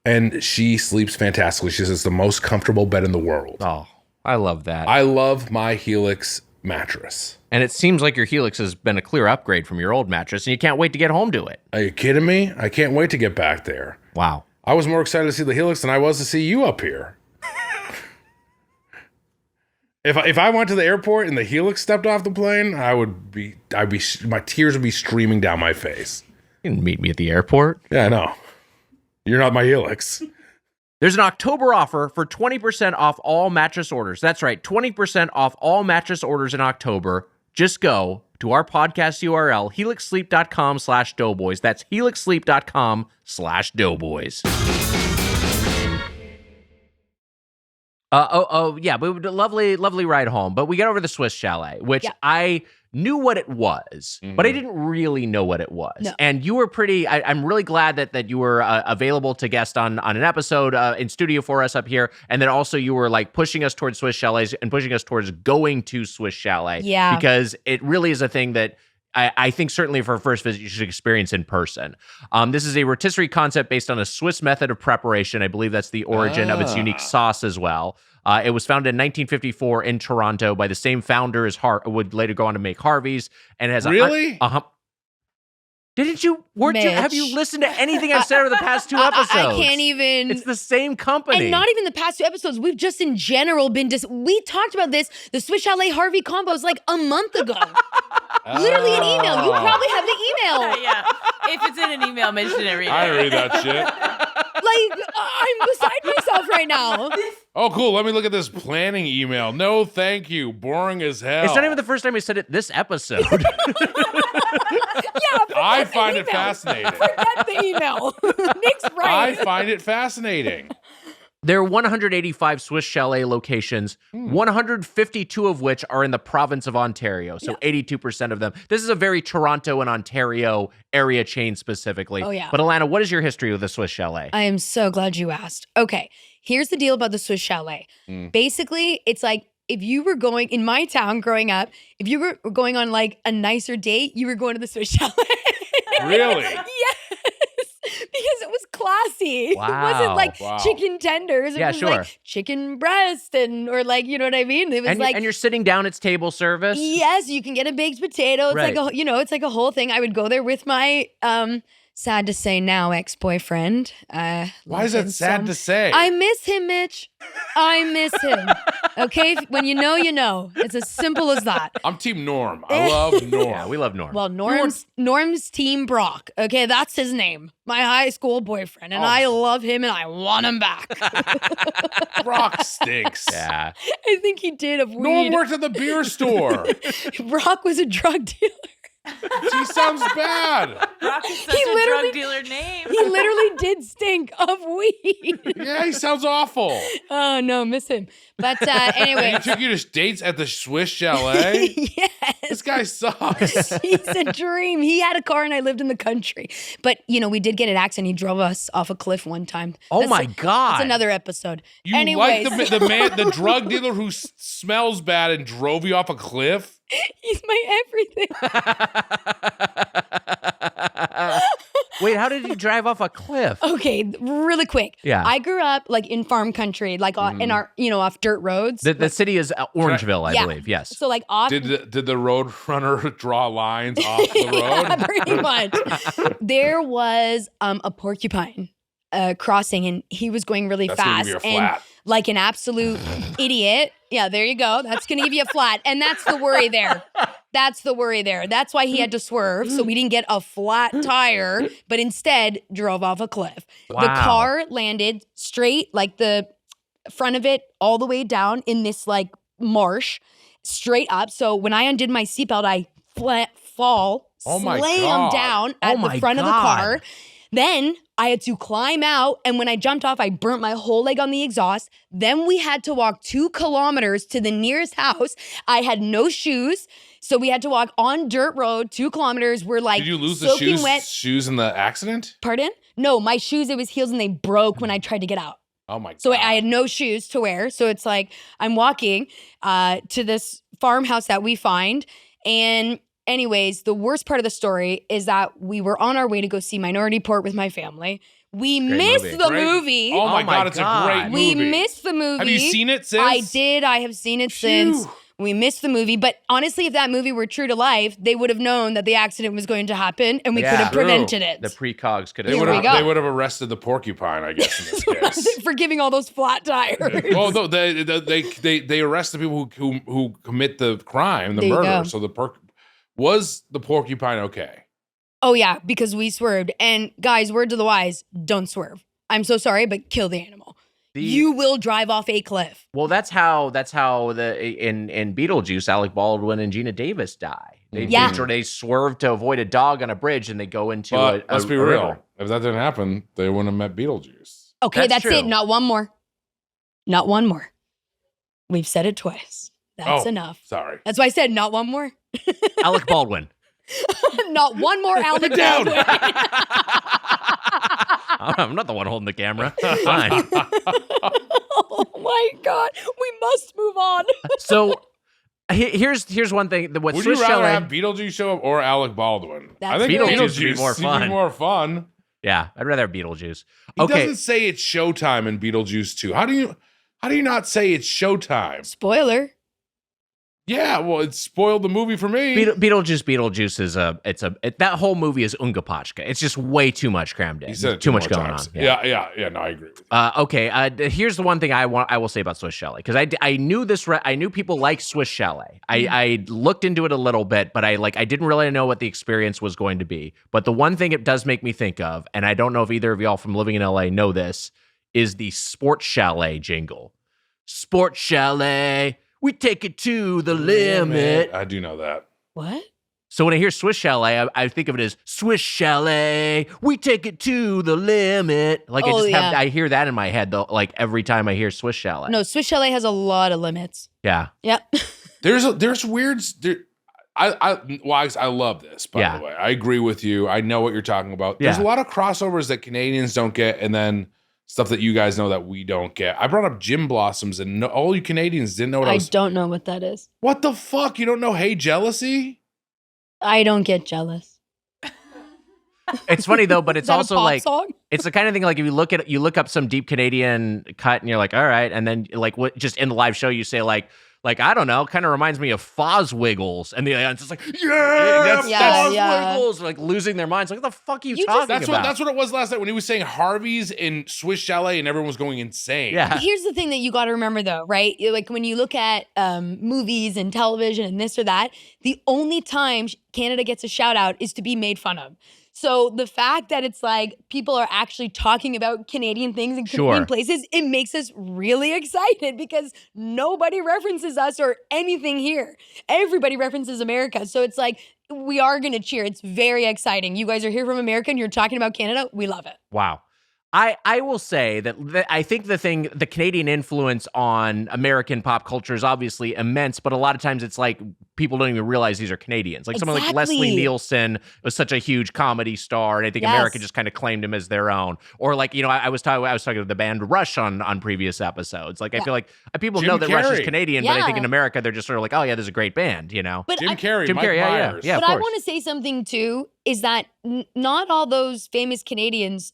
And she sleeps fantastically. She says it's the most comfortable bed in the world. Oh, I love that. I love my Helix mattress. And it seems like your Helix has been a clear upgrade from your old mattress, and you can't wait to get home to it. Are you kidding me? I can't wait to get back there. Wow. I was more excited to see the Helix than I was to see you up here. If I went to the airport and the Helix stepped off the plane, my tears would be streaming down my face. You can meet me at the airport. Yeah, I know. You're not my Helix. There's an October offer for 20% off all mattress orders. That's right, 20% off all mattress orders in October. Just go to our podcast URL, helixsleep.com/doughboys. That's helixsleep.com/doughboys. Yeah, but lovely ride home. But we get over the Swiss Chalet, which I knew what it was, but I didn't really know what it was. No. And you were I'm really glad that you were available to guest on an episode in studio for us up here. And then also you were like pushing us towards Swiss Chalets and pushing us towards going to Swiss Chalet. Yeah. Because it really is a thing that I think certainly for a first visit, you should experience in person. This is a rotisserie concept based on a Swiss method of preparation. I believe that's the origin of its unique sauce as well. It was founded in 1954 in Toronto by the same founder as would later go on to make Harvey's. And it has Really? Didn't you? Have you listened to anything I've said over the past 2 episodes? I can't even. It's the same company. And not even the past 2 episodes. We've just in general been we talked about this, the Swiss Chalet Harvey combos, like a month ago. Literally an email. You probably have the email. Yeah. If it's in an email, mention it. I read that shit. Like, I'm beside myself right now. Oh, cool. Let me look at this planning email. No, thank you. Boring as hell. It's not even the first time we said it this episode. I find it fascinating. Forget the email. Nick's right. I find it fascinating. There are 185 Swiss Chalet locations, 152 of which are in the province of Ontario, so 82% of them. This is a very Toronto and Ontario area chain specifically. Oh, yeah. But Alana, what is your history with the Swiss Chalet? I am so glad you asked. Okay, here's the deal about the Swiss Chalet. Basically, it's like if you were going, in my town growing up, if you were going on like a nicer date, you were going to the Swiss Chalet. Really? Yes. Because it was classy. Wow. It wasn't like chicken tenders. It was sure. like chicken breast or like, you know what I mean? It was And you're sitting down, it's table service? Yes, you can get a baked potato. It's Right. like it's like a whole thing. I would go there with my sad to say now ex-boyfriend. Why is that sad to say? I miss him, Mitch. I miss him. Okay? When you know, you know. It's as simple as that. I'm Team Norm. I love Norm. Yeah, we love Norm. Well, Norm's Team Brock. Okay, that's his name. My high school boyfriend. And I love him and I want him back. Brock stinks. Yeah. I think he did of weed. Norm worked at the beer store. Brock was a drug dealer. He sounds bad. Brock is such He a literally- drug dealer name. He literally did stink of weed. Yeah, he sounds awful. Oh, no, miss him. But anyway. He took you to dates at the Swiss Chalet? Yes. This guy sucks. He's a dream. He had a car and I lived in the country. But, we did get an accident. He drove us off a cliff one time. Oh my God. That's another episode. You Anyways. like the drug dealer who smells bad and drove you off a cliff? He's my everything. Wait, how did he drive off a cliff? Okay, really quick. Yeah. I grew up like in farm country, like in our, off dirt roads. The city is Orangeville, I Yeah. believe. Yes. So like off. Did the road runner draw lines off the road? Yeah, pretty much. There was a porcupine crossing and he was going really That's gonna fast give you a and flat. like an absolute idiot. Yeah, there you go. That's going to give you a flat. And that's the worry there. That's the worry there. That's why he had to swerve. So we didn't get a flat tire, but instead drove off a cliff. Wow. The car landed straight, like the front of it all the way down in this like marsh, straight up. So when I undid my seatbelt, I fall, Oh my slam God. down at Oh my the front of the God. car. Then I had to climb out, and when I jumped off, I burnt my whole leg on the exhaust. Then we had to walk 2 kilometers to the nearest house. I had no shoes, so we had to walk on dirt road 2 kilometers. We're like Did you lose the soaking wet. shoes in the accident? Pardon? No, my shoes, it was heels and they broke when I tried to get out. Oh my God. So I had no shoes to wear. So it's like I'm walking to this farmhouse that we find. And anyways, the worst part of the story is that we were on our way to go see Minority Report with my family. We missed movie. the movie. Oh my God, it's a great movie. We missed the movie. Have you seen it since? I did. I have seen it since. We missed the movie. But honestly, if that movie were true to life, they would have known that the accident was going to happen and we could have prevented it. The precogs could They have. would we go. have. They would have arrested the porcupine, I guess, in this case. For giving all those flat tires. Well, no, they arrest the people who commit the crime, the There you murder. go. So was the porcupine okay? Oh, yeah, because we swerved. And guys, word to the wise, don't swerve. I'm so sorry, but kill the animal. You will drive off a cliff. Well, that's how in Beetlejuice, Alec Baldwin and Gina Davis die. They swerve to avoid a dog on a bridge and they go into But let's be real. river. If that didn't happen, they wouldn't have met Beetlejuice. Okay, That's that's it. true. Not one more. Not one more. We've said it twice. That's Oh. enough. Sorry. That's why I said not one more. Alec Baldwin. Not one more Alec down. Baldwin. I'm not the one holding the camera. Fine. Oh my God. We must move on. So here's one thing. What Would Swiss you rather Chalet? have Beetlejuice show up or Alec Baldwin? I That's think great. Beetlejuice would be more would fun. be more fun. Yeah, I'd rather have Beetlejuice. He Okay. doesn't say it's showtime in Beetlejuice 2. How do you not say it's showtime? Spoiler. Yeah, well, it spoiled the movie for me. Beetlejuice is that whole movie is Unga Pachka. It's just way too much crammed in. He said it too much more going times. on. Yeah. No, I agree with you. Okay. Here's the one thing I will say about Swiss Chalet because I knew this. I knew people like Swiss Chalet. I looked into it a little bit, but I didn't really know what the experience was going to be. But the one thing it does make me think of, and I don't know if either of y'all from living in LA know this, is the Sports Chalet jingle. Sports Chalet, we take it to the limit. I do know that. What? So when I hear Swiss Chalet, I think of it as Swiss Chalet, we take it to the limit. Like I hear that in my head though. Like every time I hear Swiss Chalet. No, Swiss Chalet has a lot of limits. Yeah. Yep. There's weird. I love this. By the way, I agree with you. I know what you're talking about. There's a lot of crossovers that Canadians don't get, and then stuff that you guys know that we don't get. I brought up Gin Blossoms, and all you Canadians didn't know what I don't know what that is. What the fuck? You don't know Hey Jealousy? I don't get jealous. It's funny though, but it's Is that a also pop like song? it's the kind of thing like if you look up some deep Canadian cut and you're like, all right, and then like what just in the live show you say like I don't know, kind of reminds me of Foswiggles, and the audience is like, that's Foswiggles, like losing their minds. Like, what the fuck are you talking about? That's what it was last night when he was saying Harvey's in Swiss Chalet and everyone was going insane. Yeah. Here's the thing that you got to remember though, right? Like when you look at movies and television and this or that, the only time Canada gets a shout out is to be made fun of. So the fact that it's like people are actually talking about Canadian things and Canadian places, it makes us really excited because nobody references us or anything here. Everybody references America. So it's like we are going to cheer. It's very exciting. You guys are here from America and you're talking about Canada. We love it. Wow. I will say that I think the Canadian influence on American pop culture is obviously immense, but a lot of times it's like people don't even realize these are Canadians. Like someone like Leslie Nielsen was such a huge comedy star, and I think America just kind of claimed him as their own. Or like, you know, I was talking to the band Rush on previous episodes. Like I feel like people know that Rush is Canadian, but I think in America they're just sort of like, oh yeah, this is a great band, you know. Jim Carrey, Mike Myers. Yeah. But I want to say something too, is that not all those famous Canadians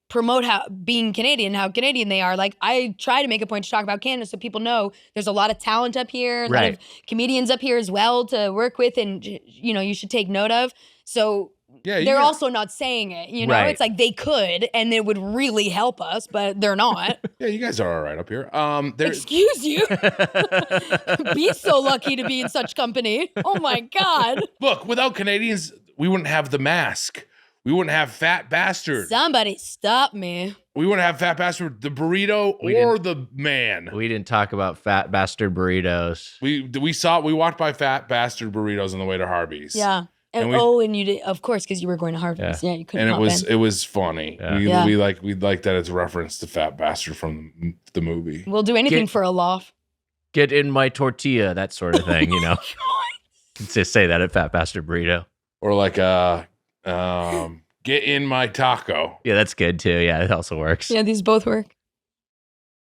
promote being Canadian, how Canadian they are. Like I try to make a point to talk about Canada so people know there's a lot of talent up here, a lot of comedians up here as well to work with, and you know, you should take note of. So they're also not saying it, you know, it's like they could and it would really help us, but they're not. Yeah, you guys are all right up here. Excuse you. Be so lucky to be in such company. Oh my God. Look, without Canadians, we wouldn't have The Mask. We wouldn't have Fat Bastard. Somebody stop me. We wouldn't have Fat Bastard, the burrito, or the man. We didn't talk about Fat Bastard burritos. We walked by Fat Bastard burritos on the way to Harvey's. Yeah. And you did, of course, because you were going to Harvey's. Yeah, you couldn't. And it was funny. Yeah. We like that it's reference to Fat Bastard from the movie. We'll do anything for a loaf. Get in my tortilla, that sort of thing, you know. Just say that at Fat Bastard burrito. Or like get in my taco. Yeah, that's good too. Yeah, it also works. Yeah, these both work.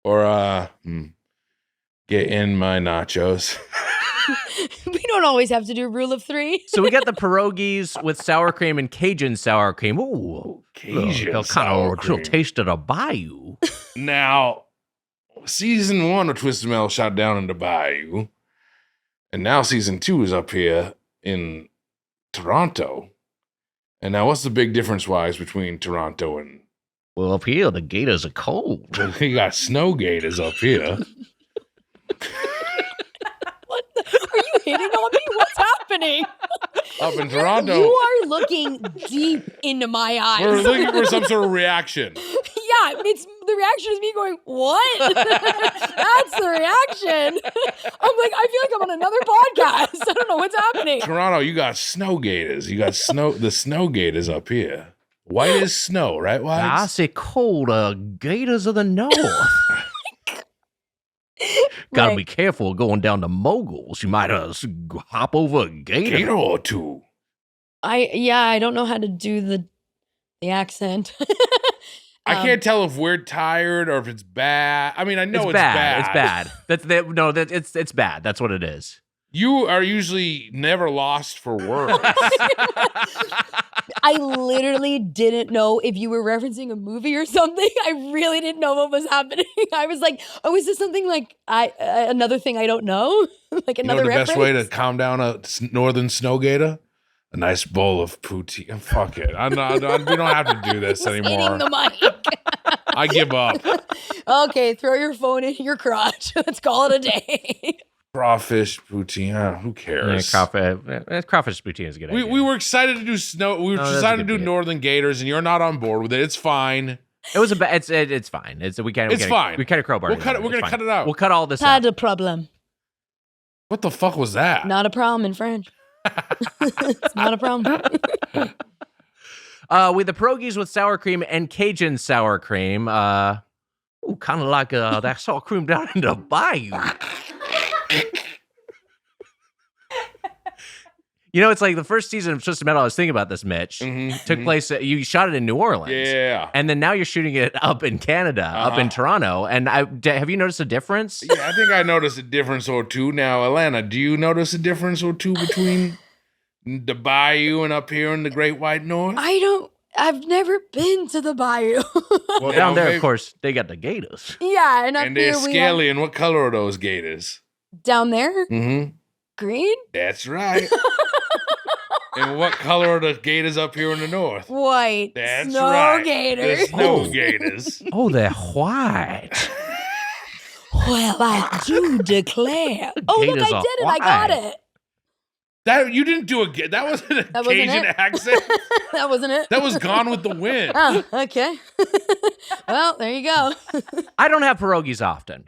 Or get in my nachos. We don't always have to do rule of 3. So we got the pierogies with sour cream and Cajun sour cream. Ooh, Cajun kind of taste of the bayou. Now, season 1 of Twisted Metal shot down in the bayou. And now season 2 is up here in Toronto. And now what's the big difference-wise between Toronto and... Well, up here, the gators are cold. We got snow gators up here. Are you hitting on me? What's happening? Up in Toronto. You are looking deep into my eyes. We're looking for some sort of reaction. Yeah, the reaction is me going, what? That's the reaction. I'm like, I feel like I'm on another podcast. I don't know what's happening. Toronto, you got snow gators. You got the snow gators up here. White as snow, right, Wags? I say cold gators of the north. Gotta Right. be careful going down to Moguls. You might hop over a gator. Gator or two. I don't know how to do the accent. I can't tell if we're tired or if it's bad. I mean, I know it's bad. It's bad. It's bad. That's what it is. You are usually never lost for words. I literally didn't know if you were referencing a movie or something. I really didn't know what was happening. I was like, oh, is this something like another thing I don't know? Like You know another the reference? best way to calm down a northern snow gator? A nice bowl of poutine. Fuck it. We don't have to do this Hitting anymore. the mic. I give up. Okay, throw your phone in your crotch. Let's call it a day. Crawfish poutine. Who cares? Crawfish poutine is a good idea. We were excited to do snow. We were that's a excited to good do bit. northern gators, and you're not on board with it. It's fine. It was it's fine. It's fine. We kind of crowbar. We'll cut it. We're gonna cut it out. We'll cut all this Not out. a problem. What the fuck was that? Not a problem in French. It's not a problem. With the pierogies with sour cream and Cajun sour cream. Kind of like that sour cream down in the bayou. You know, it's like the first season of Twisted Metal. I was thinking about this, Mitch. Took place. You shot it in New Orleans. Yeah. And then now you're shooting it up in Canada, up in Toronto. And have you noticed a difference? Yeah, I think I noticed a difference or two. Now, Alana, do you notice a difference or two between the bayou and up here in the Great White North? I've never been to the bayou. Well, down there, of course, they got the gators. Yeah, and up And they're here we scaly. And what color are those gators? down there, Mm-hmm. green, That's right. And what color are the gators up here in the north? white, That's snow right. gators. The snow gators. Oh, they're white. Well, I do declare. Oh, look, Gators I are did it. I got white. it. That you didn't do a that wasn't a That wasn't Cajun it? accent. That wasn't it. That was Gone with the Wind. Oh, okay. Well, there you go. I don't have pierogies often.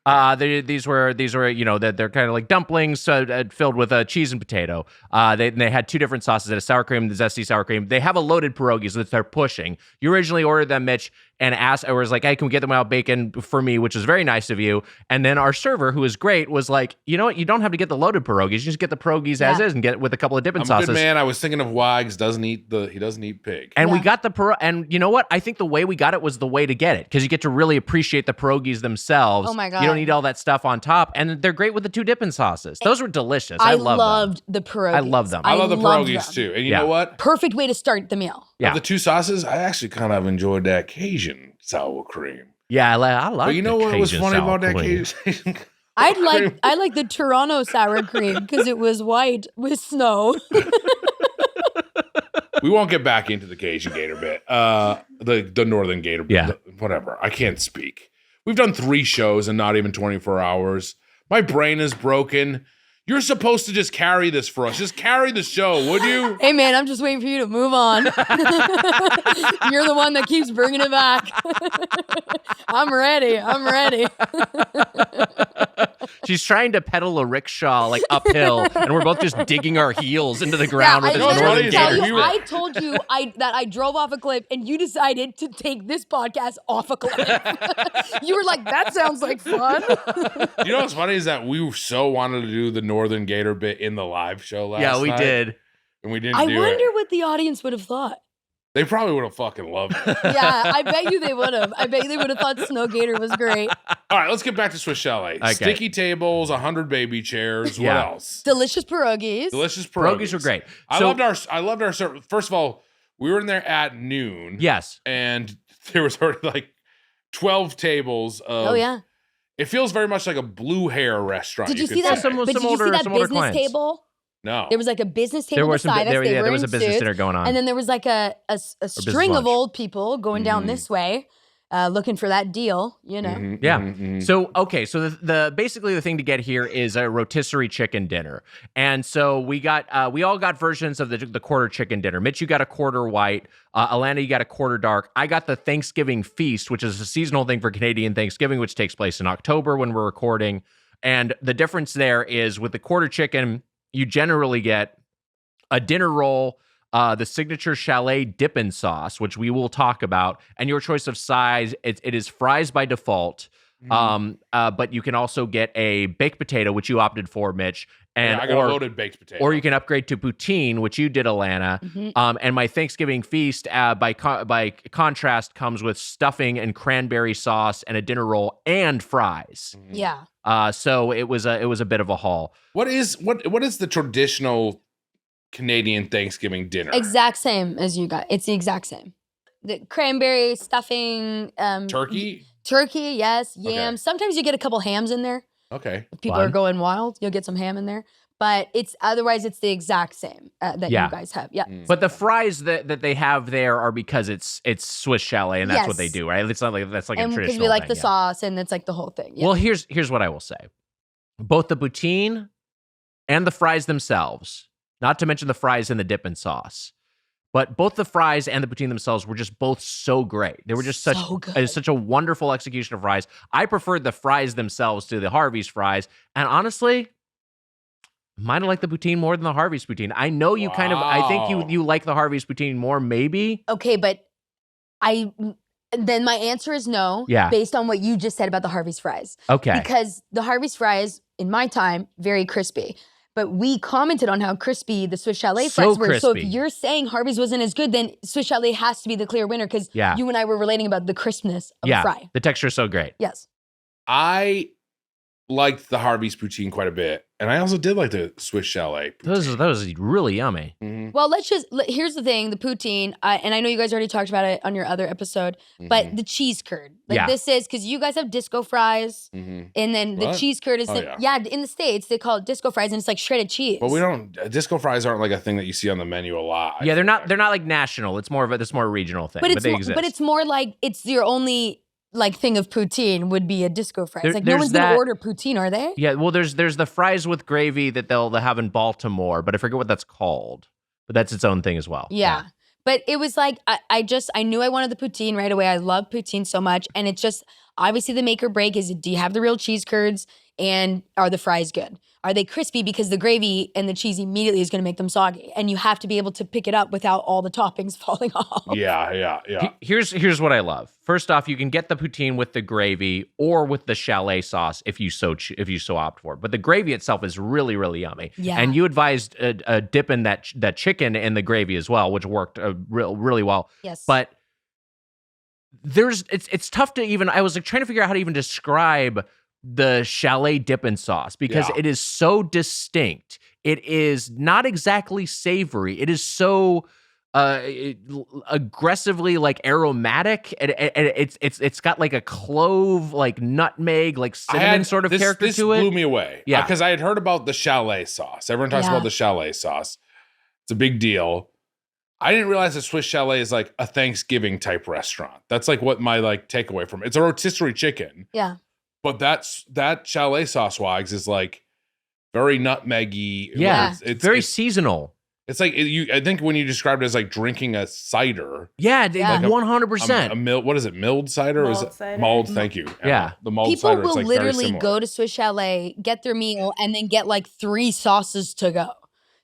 These were they're kind of like dumplings filled with cheese and potato. They had two different sauces, a sour cream, the zesty sour cream. They have a loaded pierogies that they're pushing. You originally ordered them, Mitch, and I was like, hey, can we get them without bacon for me, which is very nice of you. And then our server, who is great, was like, you know what, you don't have to get the loaded pierogies, you just get the pierogies as is and get it with a couple of dipping I'm a sauces. good man. I was thinking of Wags he doesn't eat pig. And we Yeah. got the and you know what? I think the way we got it was the way to get it, because you get to really appreciate the pierogies themselves. Oh my God. You don't need all that stuff on top, and they're great with the two dipping sauces. Those were delicious. I love them. loved the pierogies. I love them. I love the loved pierogies them. too. And you Yeah. know what? Perfect way to start the meal. Yeah. Of the two sauces, I actually kind of enjoyed that Cajun sour cream. Yeah, I like. But you know the what was Cajun funny sour about that cream. Cajun? I like the Toronto sour cream because it was white with snow. We won't get back into the Cajun Gator bit. The Northern Gator bit. Yeah. Whatever. I can't speak. We've done 3 shows in not even 24 hours. My brain is broken. You're supposed to just carry this for us. Just carry the show, would you? Hey man, I'm just waiting for you to move on. You're the one that keeps bringing it back. I'm ready. She's trying to pedal a rickshaw like uphill, and we're both just digging our heels into the ground I with this literally Northern tell Gator. you- I told you that I drove off a cliff and you decided to take this podcast off a cliff. You were like, that sounds like fun. You know what's funny is that we so wanted to do the Northern Gator bit in the live show last night. Yeah, we did. And we didn't I do wonder it. what the audience would have thought. They probably would have fucking loved it. Yeah, I bet you they would have. I bet you they would have thought Snow Gator was great. All right, let's get back to Swiss Chalet. Okay. Sticky tables, 100 baby chairs. What else? Delicious pierogies. Delicious pierogies. Pierogies were great. I loved our service. First of all, we were in there at noon. Yes. And there was already like 12 tables of. Oh yeah. It feels very much like a blue hair restaurant. Did you could see that? say. But did you see that business clients. table? No. There was like a business table There was beside us. They there were was in a business suits. dinner going on. And then there was like a string of lunch. old people going down this way, looking for that deal, you know. Mhm, Yeah. mhm, mhm. So so the basically the thing to get here is a rotisserie chicken dinner, and so we all got versions of the quarter chicken dinner. Mitch, you got a quarter white. Alana, you got a quarter dark. I got the Thanksgiving feast, which is a seasonal thing for Canadian Thanksgiving, which takes place in October when we're recording. And the difference there is with the quarter chicken, you generally get a dinner roll, the signature Chalet dippin' sauce, which we will talk about, and your choice of size. It is fries by default, but you can also get a baked potato, which you opted for, Mitch, and I got a loaded baked potato. or you can upgrade to poutine, which you did, Alana. And my Thanksgiving feast, by contrast, comes with stuffing and cranberry sauce and a dinner roll and fries. Yeah. So it was a bit of a haul. What is the traditional Canadian Thanksgiving dinner? Exact same as you got. It's the exact same. The cranberry stuffing, Turkey? turkey, yes, yams. Okay. Sometimes you get a couple hams in there. Okay. If people Fun. are going wild, you'll get some ham in there. But it's the exact same that Yeah. you guys have. Yeah. But the fries that they have there are because it's Swiss Chalet and that's what they Yes. do, right? It's not like that's like And a because traditional we like thing, the yeah. sauce and it's like the whole thing. Yeah. Well, here's what I will say. Both the poutine and the fries themselves, not to mention the fries and the dip and sauce, but both the fries and the poutine themselves were just both so great. They were just So good. such a wonderful execution of fries. I preferred the fries themselves to the Harvey's fries, and honestly, might have liked the poutine more than the Harvey's poutine. I know you I think Wow. you like the Harvey's poutine more, maybe. Okay, but then my answer is no. Yeah. Based on what you just said about the Harvey's fries. Okay. Because the Harvey's fries, in my time, very crispy. But we commented on how crispy the Swiss Chalet So fries were. So if crispy. you're saying Harvey's wasn't as good, then Swiss Chalet has to be the clear winner because Yeah. you and I were relating about the crispness of Yeah, a fry. the texture is so great. Yes. I liked the Harvey's poutine quite a bit. And I also did like the Swiss Chalet poutine. Those are really yummy. Mhm, Well, here's the thing, the poutine, and I know you guys already talked about it on your other episode, but mhm, the cheese curd. Like Yeah. this is, because you guys have disco fries, mhm. and then the What? cheese curd is, Oh, in the States, they call it disco fries, and it's like shredded cheese. But we don't. Disco fries aren't like a thing that you see on the menu a lot. I Yeah, they're feel not like. they're not like national. It's more of a regional thing, But but, it's they more, exist. but it's more like it's your only like thing of poutine would be a disco fries. Like no there's one's gonna that- order poutine, are they? Yeah, well, there's the fries with gravy that they'll have in Baltimore, but I forget what that's called. But that's its own thing as well. Yeah. But it was like I knew I wanted the poutine right away. I love poutine so much, and it's just obviously the make or break is, do you have the real cheese curds, and are the fries good? Are they crispy? Because the gravy and the cheese immediately is going to make them soggy, and you have to be able to pick it up without all the toppings falling off. Yeah. Here's what I love. First off, you can get the poutine with the gravy or with the Chalet sauce if you so opt for it. But the gravy itself is really, really yummy. Yeah. And you advised dipping that chicken in the gravy as well, which worked really well. Yes. But it's tough to even. I was like trying to figure out how to even describe the Chalet dippin' sauce because Yeah. it is so distinct. It is not exactly savory. It is so aggressively like aromatic. It's got like a clove, like nutmeg, like cinnamon sort of character this to it. blew me away. Yeah. Because I had heard about the Chalet sauce. Everyone talks Yeah. about the Chalet sauce. It's a big deal. I didn't realize that Swiss Chalet is like a Thanksgiving type restaurant. That's like what my like takeaway from it. It's a rotisserie chicken, yeah. but that Chalet sauce, Wags, is like very nutmeggy. Yeah, it's very seasonal. It's like I think when you described it as like drinking a cider, Yeah, Yeah. 100%. what is it? Milled cider? Or is Mulled it cider. mulled? Thank you. Yeah. the mulled People cider. will it's like very literally similar. go to Swiss Chalet, get their meal, and then get like 3 sauces to go.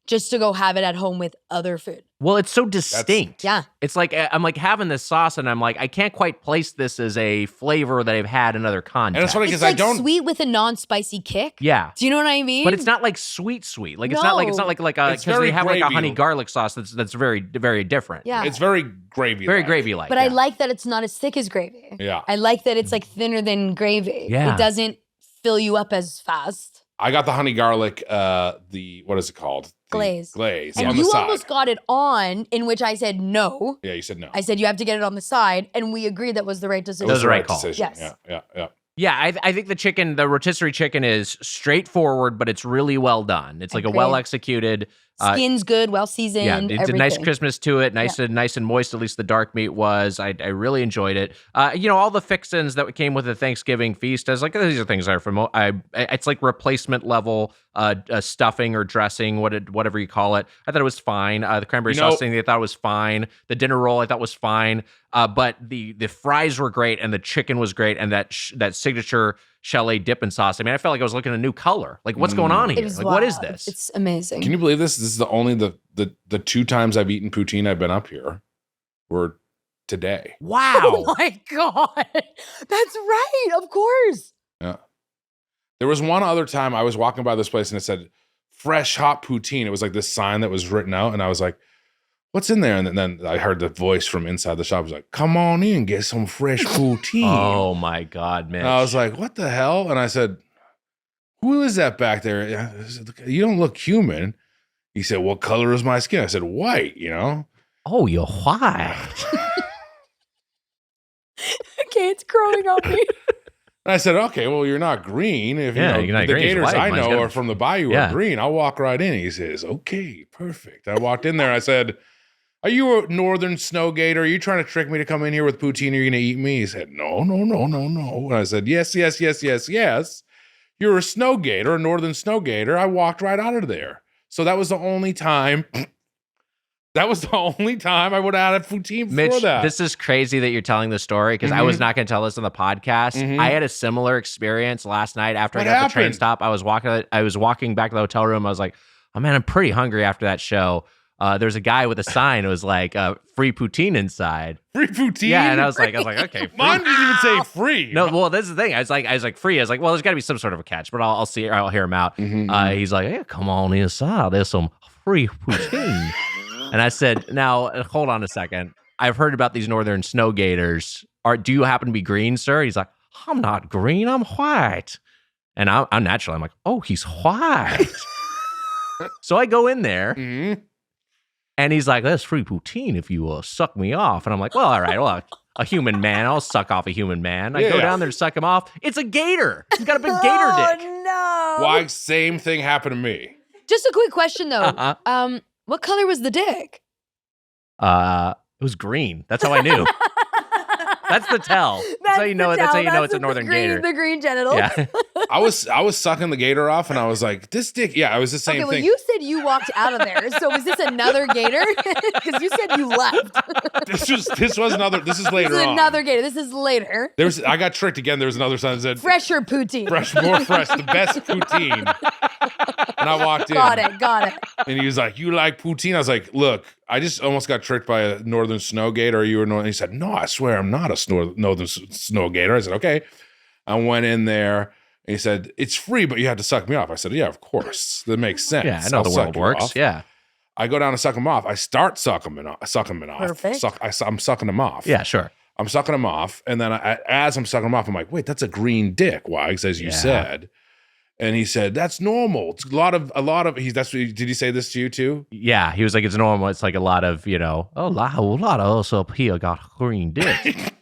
just to go have it at home with other food. Well, it's so distinct. Yeah. It's like I'm like having this sauce, and I'm like, I can't quite place this as a flavor that I've had in other contexts. And it's funny It's because like I don't. sweet with a non-spicy kick. Yeah. Do you know what I mean? But it's not like sweet. Like it's not like No. a It's because very they have like a gravy. honey garlic sauce that's very very different. Yeah. It's very gravy. Very gravy like. But I like that it's not as thick as gravy. Yeah. I like that it's like thinner than gravy. Yeah. It doesn't fill you up as fast. I got the honey garlic. What is it called? The Glaze. Glaze And on the you side. almost got it on, in which I said no. Yeah, you said no. I said you have to get it on the side, and we agreed that was the right It decision. was Those are the right call. decision. Yes. Yeah. Yeah, I think the rotisserie chicken is straightforward, but it's really well done. It's like a Agreed. well executed. Skin's good, well seasoned. Yeah, it's everything. a nice crispness to it, nice and moist. At least the dark meat was. I really enjoyed it. All the fixins that came with the Thanksgiving feast. I was like, these are things that are from. It's like replacement level stuffing or dressing, whatever you call it. I thought it was fine. The cranberry sauce thing, I thought was fine. The dinner roll, I thought was fine. But the fries were great, and the chicken was great, and that signature chalet dipping sauce. I mean, I felt like I was looking at a new color. Like, what's going on here? It was Like, what is wild. this? It's amazing. Can you believe this? This is the only the 2 times I've eaten poutine I've been up here were today. Wow. Oh my God. That's right. Of course. Yeah. There was one other time I was walking by this place and it said fresh hot poutine. It was like this sign that was written out, and I was like, what's in there? And then I heard the voice from inside the shop. It was like, come on in, get some fresh poutine. Oh my God, man. And I was like, what the hell? And I said, who is that back there? I said, you don't look human. He said, what color is my skin? I said, white, oh, you're white. Okay, it's growing on me. And I said, okay, well, you're not green. If Yeah, you're not the green, gators it's white. I Mine's know gotta- are from the bayou Yeah. are green, I'll walk right in. He says, okay, perfect. I walked in there. I said, are you a northern snow gator? Are you trying to trick me to come in here with poutine? Are you going to eat me? He said, no. And I said, yes. You're a snow gator, a northern snow gator. I walked right out of there. So that was the only time. That was the only time I would have had a poutine before Mitch, that. this is crazy that you're telling this story because I was not going to tell this on the podcast. I had a similar experience last night after What I got the train happened? stop. I was walking back to the hotel room. I was like, oh man, I'm pretty hungry after that show. There's a guy with a sign. It was like free poutine inside. Free poutine? Yeah, and I was like, okay, free. Mine didn't even say free. No, well, this is the thing. I was like free. I was like, well, there's got to be some sort of a catch, but I'll see. I'll hear him out. He's like, hey, come on inside. There's some free poutine. And I said, now hold on a second. I've heard about these northern snow gators. Do you happen to be green, sir? He's like, I'm not green. I'm white. And I'm naturally, I'm like, oh, he's white. So I go in there. And he's like, that's free poutine if you suck me off. And I'm like, well, all right, well, a human man. I'll suck off a human man. I go down there to suck him off. It's a gator. He's got a big gator dick. Oh, no. Why? Same thing happened to me. Just a quick question, though. What color was the dick? It was green. That's how I knew. That's the tell. That's how you know it. That's how you know it's a northern gator. The green genitals. Yeah. I was sucking the gator off, and I was like, this dick. Yeah, it was the same Okay, well, thing. you said you walked out of there. So was this another gator? Because you said you left. This was another. This is later This is on. another gator. This is later. I got tricked again. There was another sign that said Fresher poutine. more fresh, the best poutine. And I walked in. Got it. And he was like, you like poutine? I was like, look, I just almost got tricked by a northern snow gator. Are you a northern? He said, no, I swear I'm not a northern snow gator. I said, okay. I went in there. And he said, it's free, but you had to suck me off. I said, yeah, of course. That makes sense. Yeah, I know I'll the suck world you works. off. Yeah. I go down to suck him off. I start sucking him off. Perfect. I'm sucking him off. Yeah, sure. I'm sucking him off. And then as I'm sucking him off, I'm like, wait, that's a green dick, Wags, as you said. And he said, that's normal. It's a lot of, did he say this to you too? Yeah, he was like, it's normal. It's like a lot of, a lot of us up here got green dick.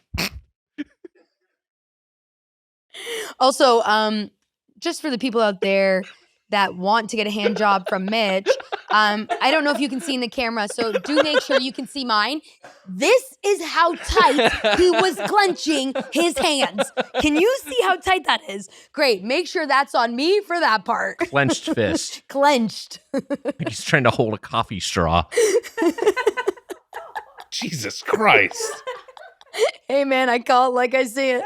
Also, just for the people out there that want to get a hand job from Mitch, I don't know if you can see in the camera, so do make sure you can see mine. This is how tight he was clenching his hands. Can you see how tight that is? Great. Make sure that's on me for that part. Clenched fist. Clenched. Like he's trying to hold a coffee straw. Jesus Christ. Hey, man, I call it like I see it.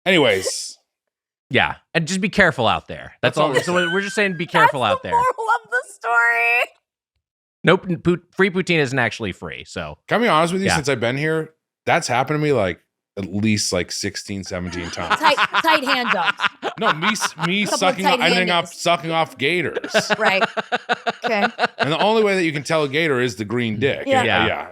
Anyways. Yeah, and just be careful out there. That's all. So we're just saying, be careful out there. Moral of the story. Nope, free poutine isn't actually free. So Can I be honest with you? Yeah. Since I've been here, that's happened to me like at least like 16, 17 times. Tight hand jobs. No, me sucking tight ending up handies. sucking off gators. Right. Okay. And the only way that you can tell a gator is the green dick. Yeah.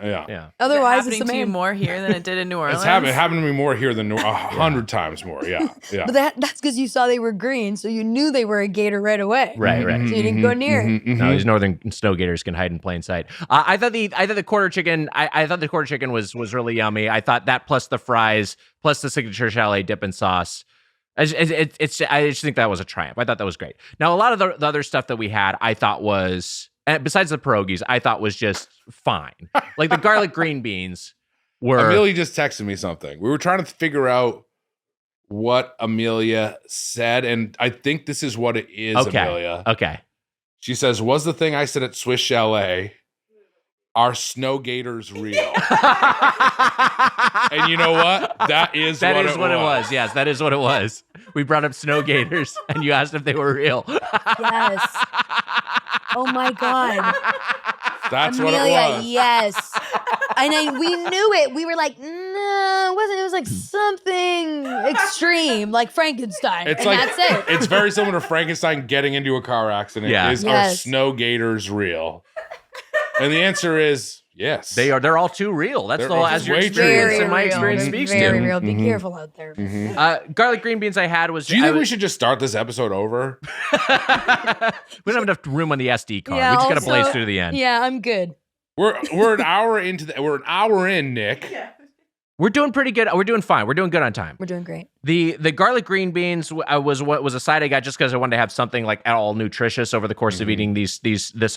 Yeah. Otherwise, Is it it's the happening to you man. more here than it did in New Orleans? It happened to me more here than 100 times more. Yeah. But that's because you saw they were green, so you knew they were a gator right away. right. So you didn't go near it. No, these northern snow gators can hide in plain sight. I thought the quarter chicken. I thought the quarter chicken was really yummy. I thought that plus the fries plus the signature chalet dip and sauce. I just think that was a triumph. I thought that was great. Now a lot of the other stuff that we had, I thought was besides the pierogies, I thought was just fine. Like the garlic green beans were. Amelia just texted me something. We were trying to figure out what Amelia said, and I think this is what it is, Amelia. Okay. She says, was the thing I said at Swiss Chalet, are snow gators real? And you know what? That is what it was. Yes, that is what it was. We brought up snow gators, and you asked if they were real. Yes. Oh my God. That's Amelia, what it was. yes. And we knew it. We were like, no, it wasn't. It was like something extreme, like Frankenstein. It's and like that's it. It's very similar to Frankenstein getting into a car accident. Yeah. Are Yes. snow gators real? And the answer is yes. They are. They're all too real. That's They're all all as your way too experience real. and my real. experience They're speaks very to. real. Be careful out there. Garlic green beans I had was. Do you think we should just start this episode over? We don't have enough room on the SD card. Yeah, we just got to also- blaze through to the end. Yeah, I'm good. We're an hour in, Nick. We're doing pretty good. We're doing fine. We're doing good on time. We're doing great. The garlic green beans was a side I got just because I wanted to have something like at all nutritious over the course of eating this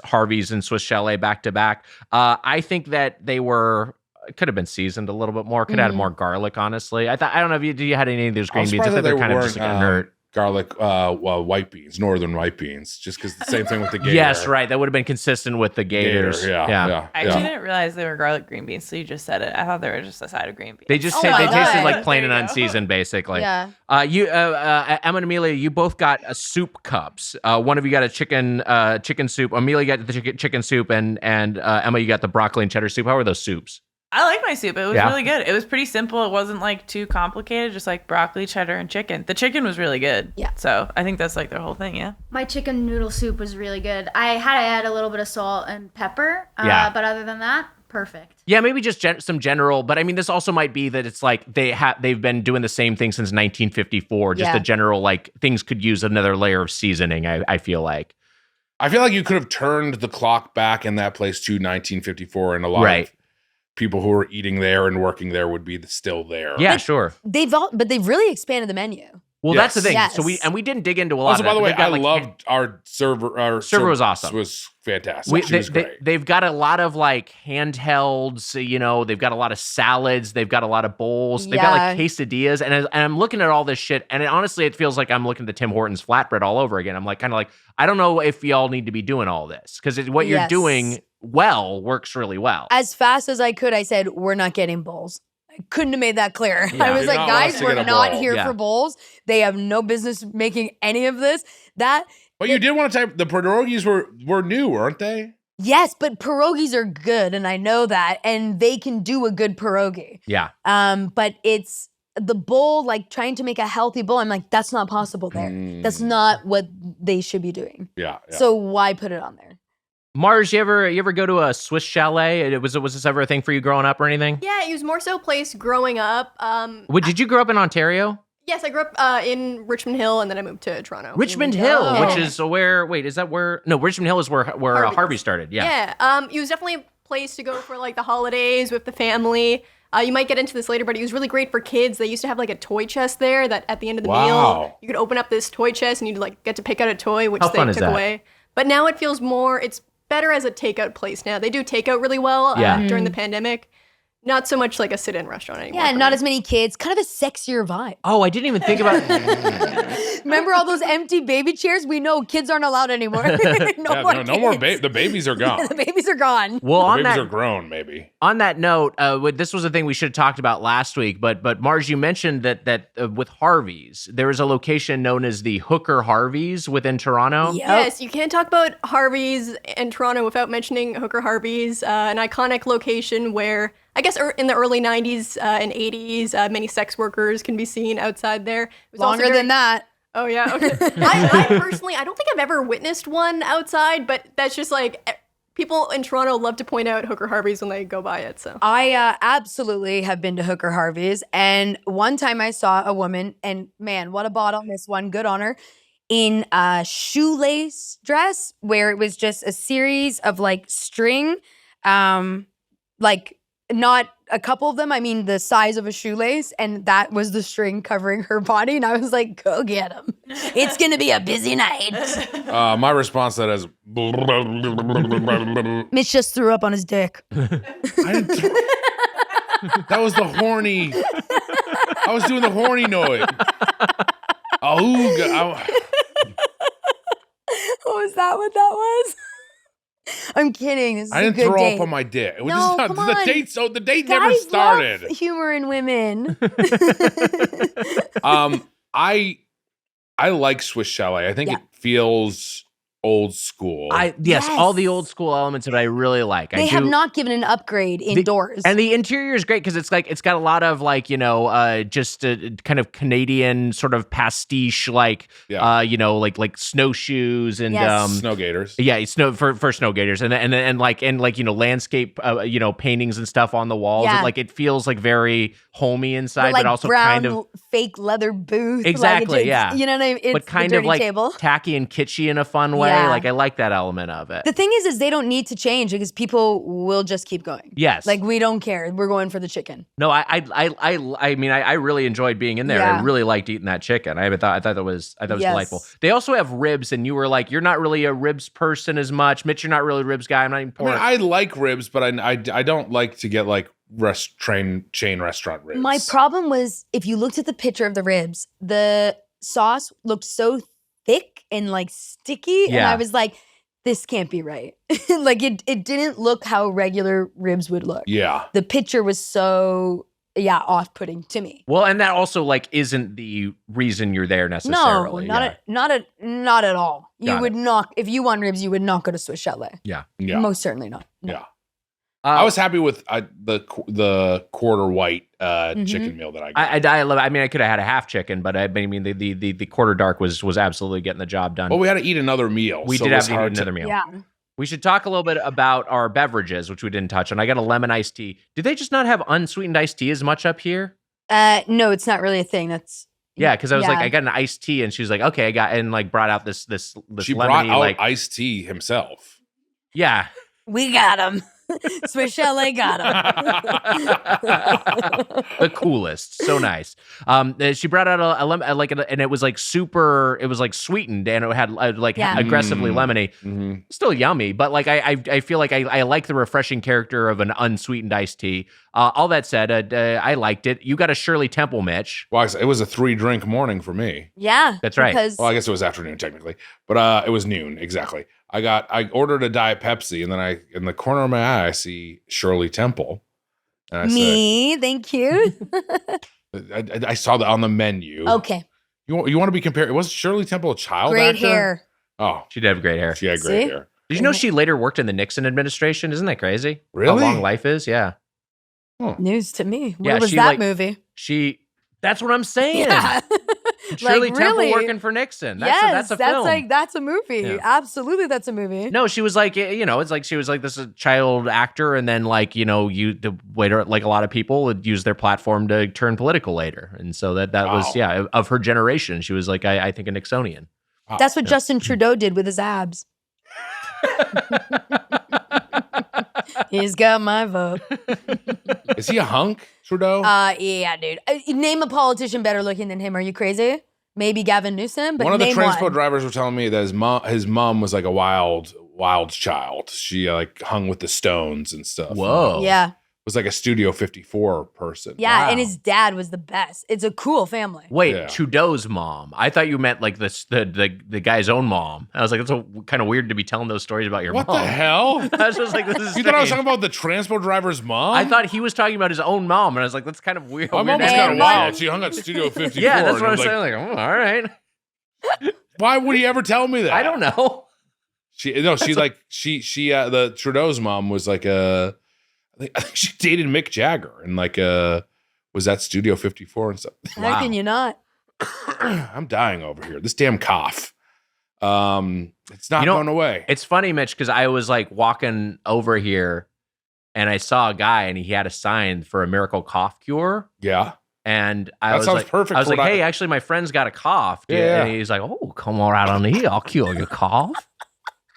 Harvey's and Swiss Chalet back to back. I think that they could have been seasoned a little bit more. Could have had more garlic, honestly. I don't know if you had any of those green beans. I think they're kind of just like inert. Garlic white beans, northern white beans, just because the same thing with the gator. Yes, right. That would have been consistent with the gators. Yeah. I actually didn't realize they were garlic green beans, so you just said it. I thought they were just a side of green beans. They just my they tasted God. like plain and There you go. unseasoned, basically. Yeah. You, Emma and Amelia, you both got soup cups. One of you got a chicken soup. Amelia got the chicken soup, and Emma, you got the broccoli and cheddar soup. How are those soups? I like my soup. It was Yeah? really good. It was pretty simple. It wasn't like too complicated, just like broccoli, cheddar, and chicken. The chicken was really good. Yeah. So I think that's like their whole thing, yeah. My chicken noodle soup was really good. I had to add a little bit of salt and pepper. Yeah. But other than that, perfect. Yeah, maybe just some general, but I mean, this also might be that it's like they've been doing the same thing since 1954. Just Yeah. a general, like, things could use another layer of seasoning, I feel like. I feel like you could have turned the clock back in that place to 1954, and a lot Right. of people who were eating there and working there would be still there. Yeah, sure. They've really expanded the menu. Yes. Well, that's the thing. Yes. So we didn't dig into a lot Also, of that. by the way, They've got, I like, loved our server. Our Server was awesome. Was fantastic. She was great. They've got a lot of like handhelds, they've got a lot of salads, they've got a lot of bowls, they've got like quesadillas, and I'm looking at all this shit, and honestly, it feels like I'm looking at the Tim Hortons flatbread all over again. I'm like, kind of like, I don't know if y'all need to be doing all this, because what you're Yes. doing well works really well. As fast as I could, I said, we're not getting bowls. I couldn't have made that clear. Yeah. I was You're like, not allowed guys, to we're get a not bowl. here Yeah. for bowls. They have no business making any of this. But you did want to type the pierogies were new, weren't they? Yes, but pierogies are good, and I know that, and they can do a good pierogi. Yeah. But it's the bowl, like trying to make a healthy bowl. I'm like, that's not possible there. That's not what they should be doing. Yeah. So why put it on there? Mars, you ever go to a Swiss Chalet? Was this ever a thing for you growing up or anything? Yeah, it was more so a place growing up. Did you grow up in Ontario? Yes, I grew up in Richmond Hill, and then I moved to Toronto. Richmond Hill, Oh. which is where? Wait, is that where? No, Richmond Hill is where Harvey's. Harvey started. Yeah. Yeah, it was definitely a place to go for like the holidays with the family. You might get into this later, but it was really great for kids. They used to have like a toy chest there that at the end of the Wow. meal, you could open up this toy chest and you'd like get to pick out a toy, which How they fun is took that? away. But now it feels more, it's better as a takeout place now. They do takeout really well Yeah. during the pandemic. Not so much like a sit-in restaurant anymore. Yeah, for not me. as many kids. Kind of a sexier vibe. Oh, I didn't even think about Remember all those empty baby chairs? We know kids aren't allowed anymore. No more. The babies are gone. The babies are gone. Well, The on babies that are grown, maybe. On that note, this was a thing we should have talked about last week, but Mars, you mentioned that with Harvey's, there is a location known as the Hooker Harvey's within Toronto. Yep. Yes, you can't talk about Harvey's in Toronto without mentioning Hooker Harvey's, an iconic location where I guess in the early 90s and 80s, many sex workers can be seen outside there. It was also Longer than that. Oh, yeah. Okay. I personally, I don't think I've ever witnessed one outside, but that's just like people in Toronto love to point out Hooker Harvey's when they go by it. So I absolutely have been to Hooker Harvey's. And one time I saw a woman, and man, what a bottom this one, good on her, in a shoelace dress where it was just a series of like string, like not a couple of them, I mean the size of a shoelace, and that was the string covering her body. And I was like, go get him. It's going to be a busy night. My response to that is... Mitch just threw up on his dick. That was the horny... I was doing the horny noise. Oh, Was that what that was? I'm kidding. This is I a didn't good throw date. up on my dick. It was No, just come the on. date. So the date never Guys started. love humor in women. I like Swiss Chalet. I think Yeah. it feels old school. Yes, all the old school elements that I really like. They have not given an upgrade indoors. And the interior is great because it's got a lot of like, just kind of Canadian sort of pastiche, like, like snowshoes and Yes. Snow gators. Yeah, snow for snow gators and landscape paintings and stuff on the walls. Yeah. And, like it feels like very homey inside, But, like, but also brown, kind of fake leather booth. Exactly, yeah. You know what I mean? It's but kind the of dirty like table. tacky and kitschy in a fun way. Yeah. Like I like that element of it. The thing is they don't need to change because people will just keep going. Yes. Like we don't care. We're going for the chicken. No, I mean, I really enjoyed being in there. Yeah. I really liked eating that chicken. I thought that was Yes. delightful. They also have ribs, and you were like, you're not really a ribs person as much. Mitch, you're not really a ribs guy. I'm not even I mean, pork. I like ribs, but I don't like to get like chain restaurant ribs. My problem was if you looked at the picture of the ribs, the sauce looked so thick and like sticky. And Yeah. I was like, this can't be right. Like it didn't look how regular ribs would look. Yeah. The picture was so off-putting to me. Well, and that also like isn't the reason you're there No, necessarily. not at all. You Got would not, if you want ribs, you would not go to Swiss Chalet. Yeah. Yeah. Most certainly not. No. Yeah. I was happy with the quarter white Mm-hmm. chicken meal that I got. I love it. I mean, I could have had a half chicken, but I mean, the quarter dark was absolutely getting the job done. Well, we had to eat another meal. We so did it have was to eat hard another meal. Yeah. We should talk a little bit about our beverages, which we didn't touch on. I got a lemon iced tea. Do they just not have unsweetened iced tea as much up here? No, it's not really a thing. That's Yeah, because I was like, Yeah. I got an iced tea, and she was like, okay, I got, and like brought out this She lemony, brought out like, iced tea himself. yeah. we got him. Swiss Chalet got him. The coolest, so nice. She brought out a lemon, and it was like super. It was like sweetened, and it had Yeah. aggressively lemony. Mm-hmm. Still yummy, but like I feel like I like the refreshing character of an unsweetened iced tea. All that said, I liked it. You got a Shirley Temple, Mitch. Well, it was a 3-drink morning for me. Yeah, That's right. Because Well, I guess it was afternoon technically, but it was noon exactly. I ordered a Diet Pepsi, and then in the corner of my eye, I see Shirley Temple, and I me, thank you. said, I saw that on the menu. Okay, You want to be compared? Was Shirley Temple a child great actor? hair. Oh, She did have great hair. she had great See? hair. Did you know she later worked in the Nixon administration? Isn't that crazy? Really? How long life is? Yeah. News to me. Where Yeah, was she, that like, movie? That's what I'm saying. Yeah. Shirley Like, Temple really? working for Nixon. That's a film. that's a movie. Yeah. Absolutely, that's a movie. No, she was like, it's like she was like this child actor, and then like, the later, like a lot of people would use their platform to turn political later, and so that was of her generation. She was like, I think a Nixonian. That's what Justin Trudeau did with his abs. He's got my vote. Is he a hunk, Trudeau? Yeah, dude. Name a politician better looking than him. Are you crazy? Maybe Gavin Newsom, but one of the name transport one. drivers were telling me that his mom was like a wild child. She like hung with the Stones and stuff. Whoa. Yeah. was like a Studio 54 person. Yeah, Wow. and his dad was the best. It's a cool family. Wait, Yeah. Trudeau's mom. I thought you meant like the guy's own mom. I was like, that's kind of weird to be telling those stories about your What mom. the hell? I was just like, this is You thought I was strange. talking about the transport driver's mom? I thought he was talking about his own mom, and I was like, that's kind of weird. my mom was kind of wild. She hung at Studio 54. Yeah, that's and what I'm was saying. Like, oh, all right. Why would he ever tell me that? I don't know. The Trudeau's mom was like I think she dated Mick Jagger and was at Studio 54 and stuff. How can you not? I'm dying over here. This damn cough. It's not going away. It's funny, Mitch, because I was like walking over here, and I saw a guy, and he had a sign for a miracle cough cure. Yeah. And I That was sounds like, perfect I was for like, what hey, actually, my friend's got a cough. Yeah. And he's like, oh, come on right on here. I'll cure your cough.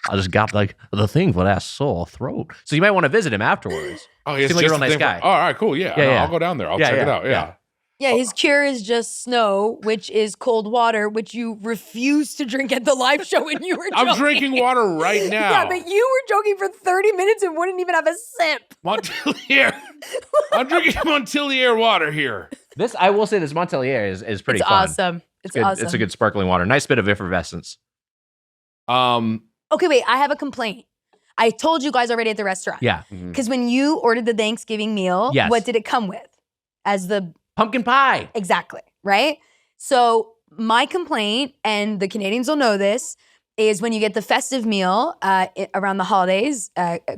I just got like the thing for that sore throat. So you might want to visit him afterwards. Oh, he's Seemed like a real nice guy. Oh, all right, cool. Yeah. Yeah, No, yeah. I'll go down there. I'll Yeah, check it yeah, out. yeah. Yeah. Yeah, his cure is just snow, which is cold water, which you refused to drink at the live show when you were joking. I'm drinking water right now. Yeah, but you were joking for 30 minutes and wouldn't even have a sip. Montpellier. I'm drinking Montpellier water here. This, I will say, this Montpellier is pretty It's fun. awesome. It's Good. awesome. It's a good sparkling water. Nice bit of effervescence. Okay, wait, I have a complaint. I told you guys already at the restaurant. Yeah. Because when you ordered the Thanksgiving meal, Yes. what did it come with? As the Pumpkin pie. Exactly, right? So my complaint, and the Canadians will know this, is when you get the festive meal around the holidays,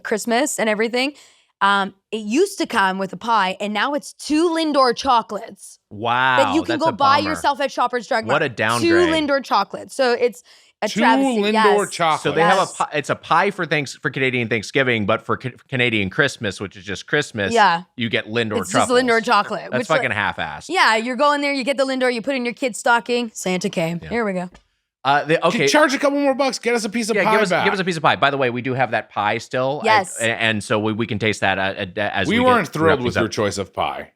Christmas and everything, it used to come with a pie, and now it's 2 Lindor chocolates Wow. that you can that's go a buy bummer. yourself at Shoppers Drug Mart. What a downgrade. 2 Lindor chocolates. So it's a 2 travesty. Lindor Yes. chocolates. So they Yes. have a pie, it's a pie for Canadian Thanksgiving, but for Canadian Christmas, which is just Christmas, Yeah. you get Lindor It's truffles. just Lindor chocolate. That's which, fucking half-assed. Yeah, you're going there, you get the Lindor, you put it in your kid's stocking. Santa came. Yeah. Here we go. Okay. Charge a couple more bucks. Get us a piece of pie give back. us a piece of pie. By the way, we do have that pie still. Yes. And so we can taste that as we weren't get thrilled things with up. your choice of pie.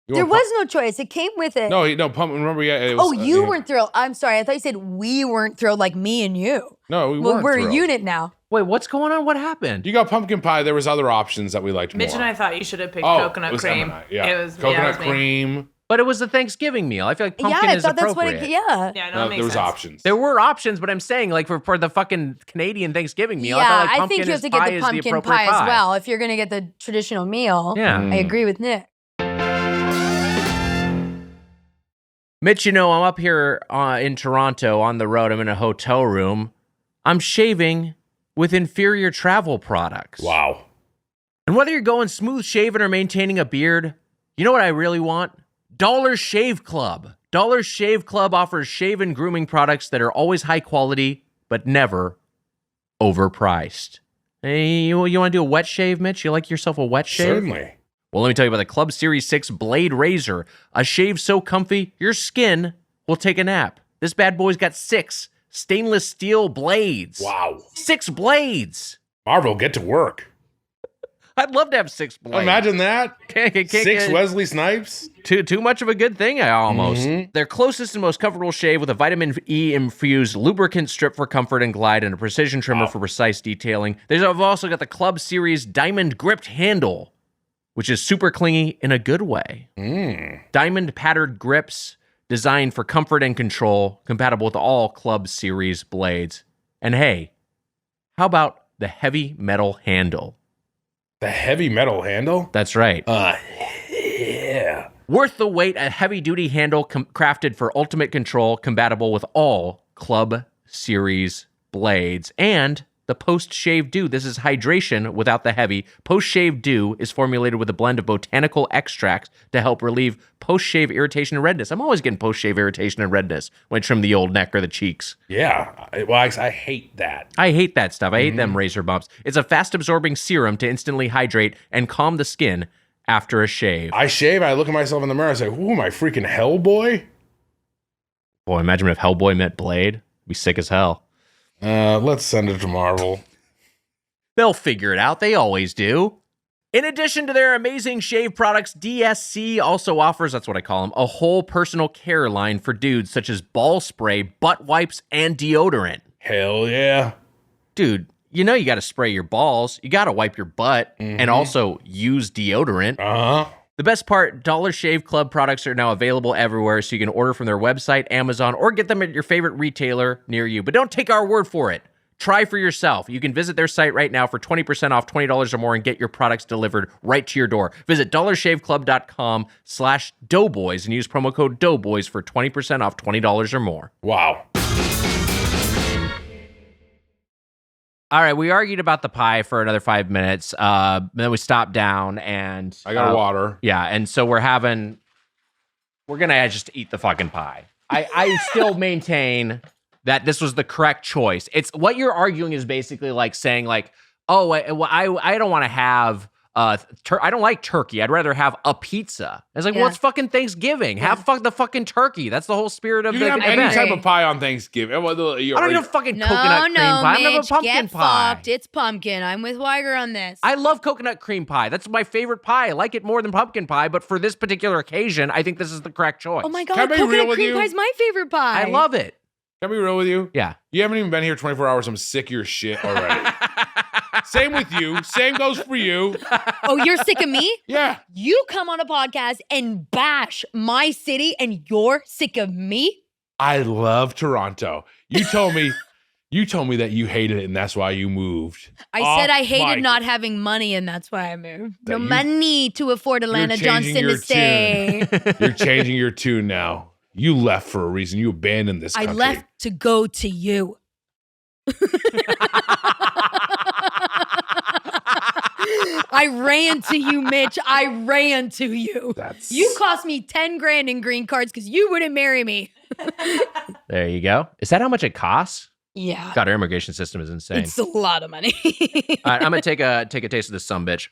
There was no choice. It came with it. No, remember, yeah. It was, Oh, you weren't thrilled. I'm sorry. I thought you said we weren't thrilled, like me and you. No, we Well, weren't we're thrilled. a unit now. Wait, what's going on? What happened? You got pumpkin pie. There was other options that we liked Mitch more. and I thought you should have picked it coconut was cream. Em and I, yeah. It was coconut it was me. cream. But it was the Thanksgiving meal. I feel like pumpkin yeah, I is thought appropriate. that's what it. Yeah. Yeah, no, No, it makes there was sense. options. There were options, but I'm saying like for the fucking Canadian Thanksgiving meal, I Yeah, felt like I pumpkin think you have to pie get the is pumpkin appropriate pie as well if you're going to get the traditional meal. Yeah. I agree with Nick. Mitch, I'm up here in Toronto on the road. I'm in a hotel room. I'm shaving with inferior travel products. Wow. And whether you're going smooth shaven or maintaining a beard, you know what I really want? Dollar Shave Club. Dollar Shave Club offers shave and grooming products that are always high quality, but never overpriced. Hey, you want to do a wet shave, Mitch? You like yourself a wet shave? Certainly. Well, let me tell you about the Club Series 6 Blade Razor. A shave so comfy, your skin will take a nap. This bad boy's got 6 stainless steel blades. Wow. 6 blades. Marvel, get to work. I'd love to have 6 blades. Imagine that. Can't 6 get Wesley Snipes. too much of a good thing, almost. Mhm. Their closest and most comfortable shave with a vitamin E infused lubricant strip for comfort and glide and a precision trimmer for precise detailing. I've also got the Club Series Diamond Gripped Handle, which is super clingy in a good way. Diamond patterned grips designed for comfort and control, compatible with all Club Series blades. And hey, how about the heavy metal handle? The heavy metal handle? That's right. Yeah. Worth the wait, a heavy-duty handle crafted for ultimate control, compatible with all Club Series blades. And the Post-Shave Dew. This is hydration without the heavy. Post-Shave Dew is formulated with a blend of botanical extracts to help relieve post-shave irritation and redness. I'm always getting post-shave irritation and redness when I trim the old neck or the cheeks. Yeah. Well, I hate that. I hate that stuff. I hate them razor bumps. It's a fast-absorbing serum to instantly hydrate and calm the skin after a shave. I shave, I look at myself in the mirror, I say, "Ooh, my freaking Hellboy." Boy, imagine if Hellboy met Blade. It'd be sick as hell. Let's send it to Marvel. They'll figure it out. They always do. In addition to their amazing shave products, DSC also offers, that's what I call them, a whole personal care line for dudes, such as ball spray, butt wipes, and deodorant. Hell yeah. Dude, you know you got to spray your balls. You got to wipe your butt and also use deodorant. Uh-huh. The best part, Dollar Shave Club products are now available everywhere, so you can order from their website, Amazon, or get them at your favorite retailer near you. But don't take our word for it. Try for yourself. You can visit their site right now for 20% off $20 or more and get your products delivered right to your door. Visit dollarshaveclub.com/doughboys and use promo code doughboys for 20% off $20 or more. Wow. All right, we argued about the pie for another 5 minutes. Then we stopped down and I got water. Yeah, and so we're gonna just eat the fucking pie. I still maintain that this was the correct choice. It's what you're arguing is basically like saying like, oh, I don't want to have I don't like turkey. I'd rather have a pizza. It's like, well, it's fucking Thanksgiving. Have the fucking turkey. That's the whole spirit of You the can have event. any type of pie on Thanksgiving. I don't need a fucking coconut cream pie. I'm gonna have a pumpkin get pie. fucked. It's pumpkin. I'm with Weiger on this. I love coconut cream pie. That's my favorite pie. I like it more than pumpkin pie, but for this particular occasion, I think this is the correct choice. Oh my Can I god, be real coconut with cream you? pie is my favorite pie. I love it. Can I be real with you? Yeah. You haven't even been here 24 hours. I'm sick of your shit already. Same with you. Same goes for you. Oh, you're sick of me? Yeah. You come on a podcast and bash my city and you're sick of me? I love Toronto. You told me that you hated it and that's why you moved. I said I hated mic. not having money and that's why I moved. That No you- money to afford Alana changing Johnston your to stay. You're changing your tune now. You left for a reason. You abandoned this I country. left to go to you. I ran to you, Mitch. I ran to you. That's You cost me 10 grand in green cards because you wouldn't marry me. There you go. Is that how much it costs? Yeah. God, our immigration system is insane. It's a lot of money. All right, I'm gonna take a taste of this sumbitch.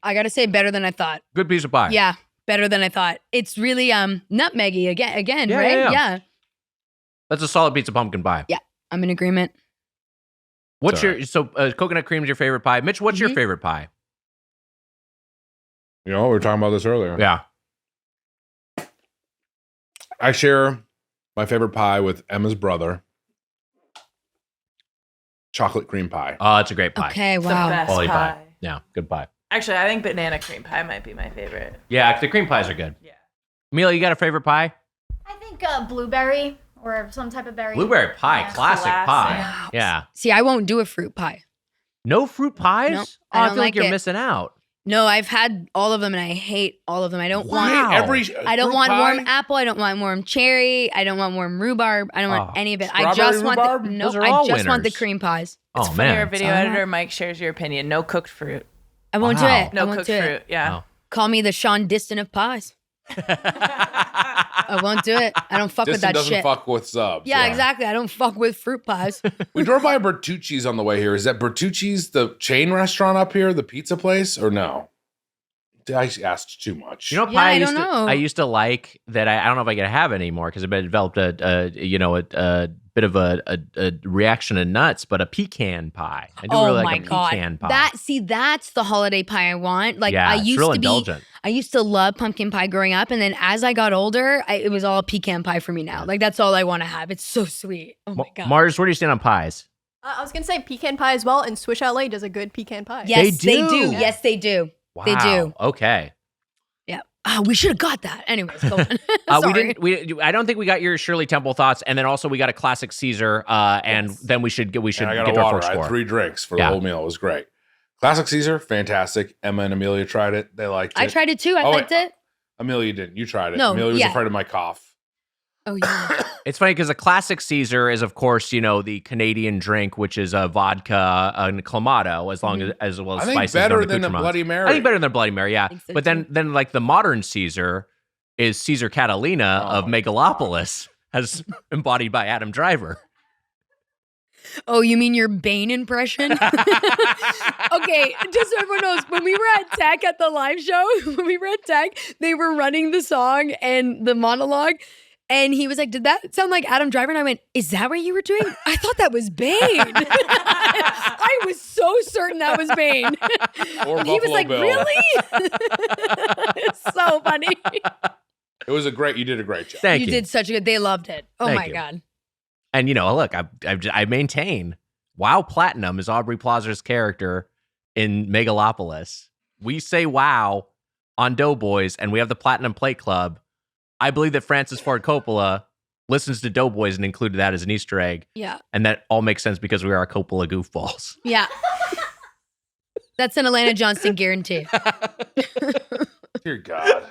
I gotta say, better than I thought. Good piece of pie. Yeah, better than I thought. It's really nutmeggy again, Yeah, right? yeah. That's a solid piece of pumpkin pie. I'm in agreement. What's Sorry. your coconut cream is your favorite pie? Mitch, what's your favorite pie? You know, we were talking about this earlier. Yeah. I share my favorite pie with Emma's brother. Chocolate cream pie. Oh, it's a great pie. Okay, It's wow. the best Quality pie. pie. Yeah, good pie. Actually, I think banana cream pie might be my favorite. Yeah, the cream pies are good. Yeah. Amelia, you got a favorite pie? I think blueberry or some type of berry. Blueberry pie, Yeah. classic pie. Classic. Yeah. See, I won't do a fruit pie. No fruit pies? Nope, Oh, I I don't feel like like you're it. missing out. No, I've had all of them and I hate all of them. I don't want. Wow. I don't fruit want pie? warm apple. I don't want warm cherry. I don't want warm rhubarb. I don't want Oh. any of it. I Strawberry just want rhubarb? no. Those are I all just want the winners. cream pies. It's Oh, funny, man. our video That's all I editor want. Mike shares your opinion. No cooked fruit. I won't do Wow. it. No I won't cooked do fruit. it. Yeah. Oh. Call me the Sean Diston of pies. I won't do it. I don't fuck with Distin that doesn't shit. fuck with subs. Yeah, exactly. I don't fuck with fruit pies. We drove by Bertucci's on the way here. Is that Bertucci's the chain restaurant up here, the pizza place, or no? I asked too much. You know, what Yeah, pie I used don't know. I used to like that. I don't know if I can have anymore because I've developed a bit of a reaction to nuts, but a pecan pie. I do really like a pecan pie. That's the holiday pie I want. Like yeah, I it's used real to indulgent. I used to love pumpkin pie growing up, and then as I got older, it was all pecan pie for me now. Like that's all I want to have. It's so sweet. Oh my god. Mars, where do you stand on pies? I was gonna say pecan pie as well, and Swiss Chalet does a good pecan pie. Yes, They they do. do. Yes, they do. Wow. They do. Okay. Yeah. Oh, we should have got that. Anyways, go on. We Sorry. didn't. I don't think we got your Shirley Temple thoughts, and then also we got a classic Caesar, and then we should And I got get a to our water. first I had score. 3 drinks for Yeah. the whole meal. It was great. Classic Caesar, fantastic. Emma and Amelia tried it. They liked it. I tried it too. I Oh, liked it. Amelia didn't. You tried it. No, Amelia was yeah. afraid of my cough. Oh yeah. It's funny because a classic Caesar is, of course, the Canadian drink, which is a vodka and clamato, as long as well as I think spices. better and than a accoutrements. Bloody Mary. I think better than a Bloody Mary, yeah. think so, But then like the modern Caesar is Caesar Catalina of my Megalopolis, as embodied by Adam Driver. Oh, you mean your Bane impression? Okay, just so everyone knows, when we were at Tech at the live show, they were running the song and the monologue. And he was like, did that sound like Adam Driver? And I went, is that what you were doing? I thought that was Bane. I was so certain that was Bane. Or And he was Buffalo like, Bill. really? It's so funny. You did a great job. Thank you. You did such a good, they loved it. Oh Thank my you. God. And, look, I maintain Wow Platinum is Aubrey Plaza's character in Megalopolis. We say wow on Doughboys, and we have the Platinum Plate Club. I believe that Francis Ford Coppola listens to Doughboys and included that as an Easter egg. Yeah. And that all makes sense because we are Coppola goofballs. Yeah. That's an Alana Johnston guarantee. Dear God.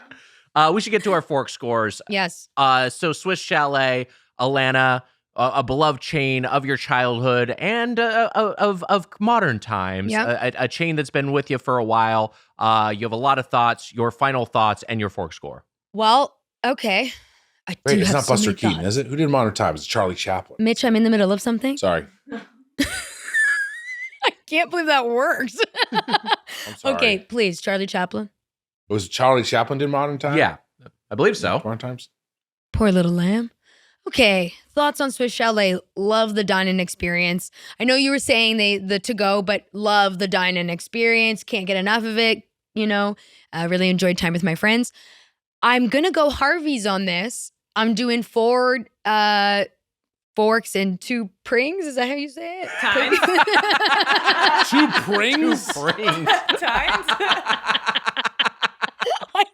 We should get to our fork scores. Yes. So Swiss Chalet, Alana, a beloved chain of your childhood and of modern times. Yep. A chain that's been with you for a while. You have a lot of thoughts, your final thoughts, and your fork score. Well, okay. Wait, it's not Buster Keaton, is it? Who did Modern Times? It's Charlie Chaplin. Mitch, I'm in the middle of something. Sorry. I can't believe that works. I'm sorry. Okay, please, Charlie Chaplin. Was Charlie Chaplin did Modern Times? Yeah, I believe so. Modern Times? Poor little lamb. Okay, thoughts on Swiss Chalet. Love the dine-in experience. I know you were saying the to-go, but love the dine-in experience. Can't get enough of it, I really enjoyed time with my friends. I'm going to go Harvey's on this. I'm doing 4 forks and 2 prings. Is that how you say it? Times. 2 prings? 2 prings. Times.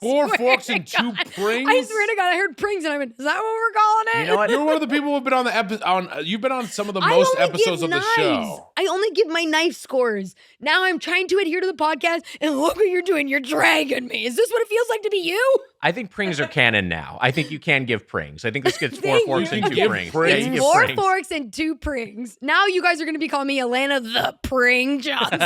4 forks and 2 prings? I swear to God, I heard prings and I went, is that what we're calling it? You know what? You're one of the people who've been on the you've been on some of the most episodes of the show. I only give my knife scores. Now I'm trying to adhere to the podcast, and look what you're doing. You're dragging me. Is this what it feels like to be you? I think prings are canon now. I think you can give prings. I think this gets 4 forks and 2 give prings. prings? Yeah, you give 4 prings. forks and 2 prings. Now you guys are going to be calling me Alana the Pring Johnston.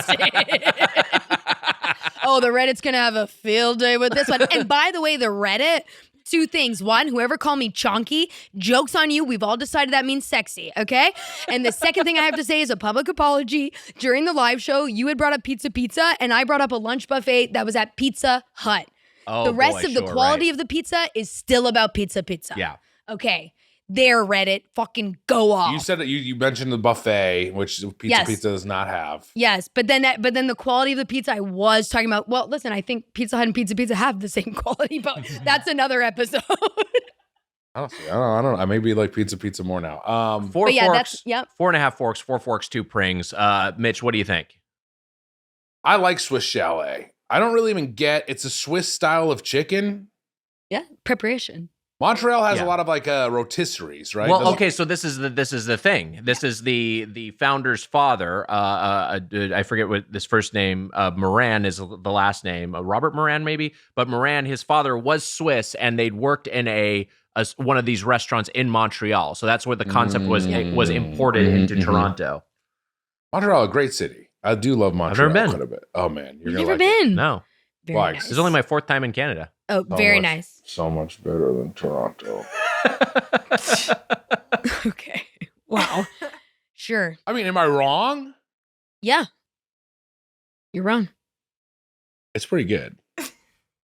Oh, the Reddit's going to have a field day with this one. And by the way, the Reddit, 2 things. 1, whoever called me chonky, joke's on you. We've all decided that means sexy, okay? And the second thing I have to say is a public apology. During the live show, you had brought up pizza, and I brought up a lunch buffet that was at Pizza Hut. Oh, the rest boy, of the sure, quality right. of the pizza is still about pizza. Yeah. Okay. There, Reddit. Fucking go off. You said that you mentioned the buffet, which Pizza does not have. Yes, but then the quality of the pizza I was talking about. Well, listen, I think Pizza Hut and Pizza have the same quality, but that's another episode. Honestly, I don't know. I maybe like pizza more now. 4 But yeah, forks, that's- yep. 4.5 forks, 4 forks, 2 prings. Mitch, what do you think? I like Swiss Chalet. I don't really even get. It's a Swiss style of chicken. Yeah, preparation. Montreal has Yeah. a lot of like rotisseries, right? Well, Doesn't- okay, so this is the thing. This is the founder's father. I forget what his first name. Moran is the last name. Robert Moran, maybe. But Moran, his father was Swiss, and they'd worked in one of these restaurants in Montreal. So that's where the concept was imported into Toronto. Montreal, a great city. I do love Montreal. never been. Quite a bit. Oh man, you're You've gonna never like it. been? No, Very Why? nice. this is only my 4th time in Canada. Oh, So very much- nice. So much better than Toronto. Okay. Wow. Sure. I mean, am I wrong? Yeah. You're wrong. It's pretty good.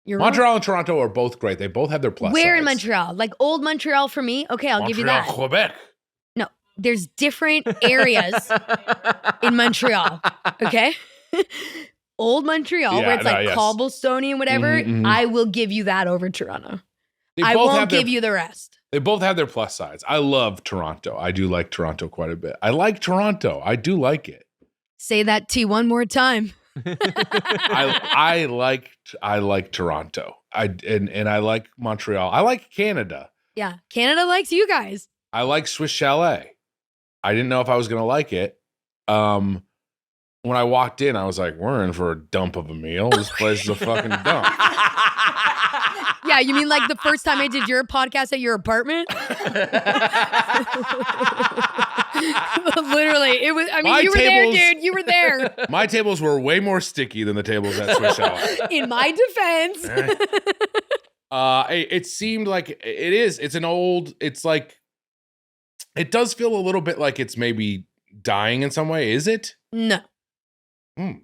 You're Montreal and Toronto are both great. They both have their plus wrong. Where in sides. Montreal? Like old Montreal for me? Okay, I'll give you that. Quebec. No, there's different areas in Montreal. Okay. Old Montreal, Yeah, where it's like yes. cobblestone and whatever. Mhm, mhm. I will give you that over Toronto. They I both won't have their- give you the rest. They both have their plus sides. I love Toronto. I do like Toronto quite a bit. I like Toronto. I do like it. Say that T one more time. I like Toronto. And I like Montreal. I like Canada. Yeah, Canada likes you guys. I like Swiss Chalet. I didn't know if I was gonna like it. When I walked in, I was like, "We're in for a dump of a meal. This place is a fucking dump." Yeah, you mean like the first time I did your podcast at your apartment? Literally, it was. I mean, My you were there, tables- dude. You were there. My tables were way more sticky than the tables at Swiss Chalet. In my defense. It seemed like it is. It's an old. It's like. It does feel a little bit like it's maybe dying in some way. Is it? No.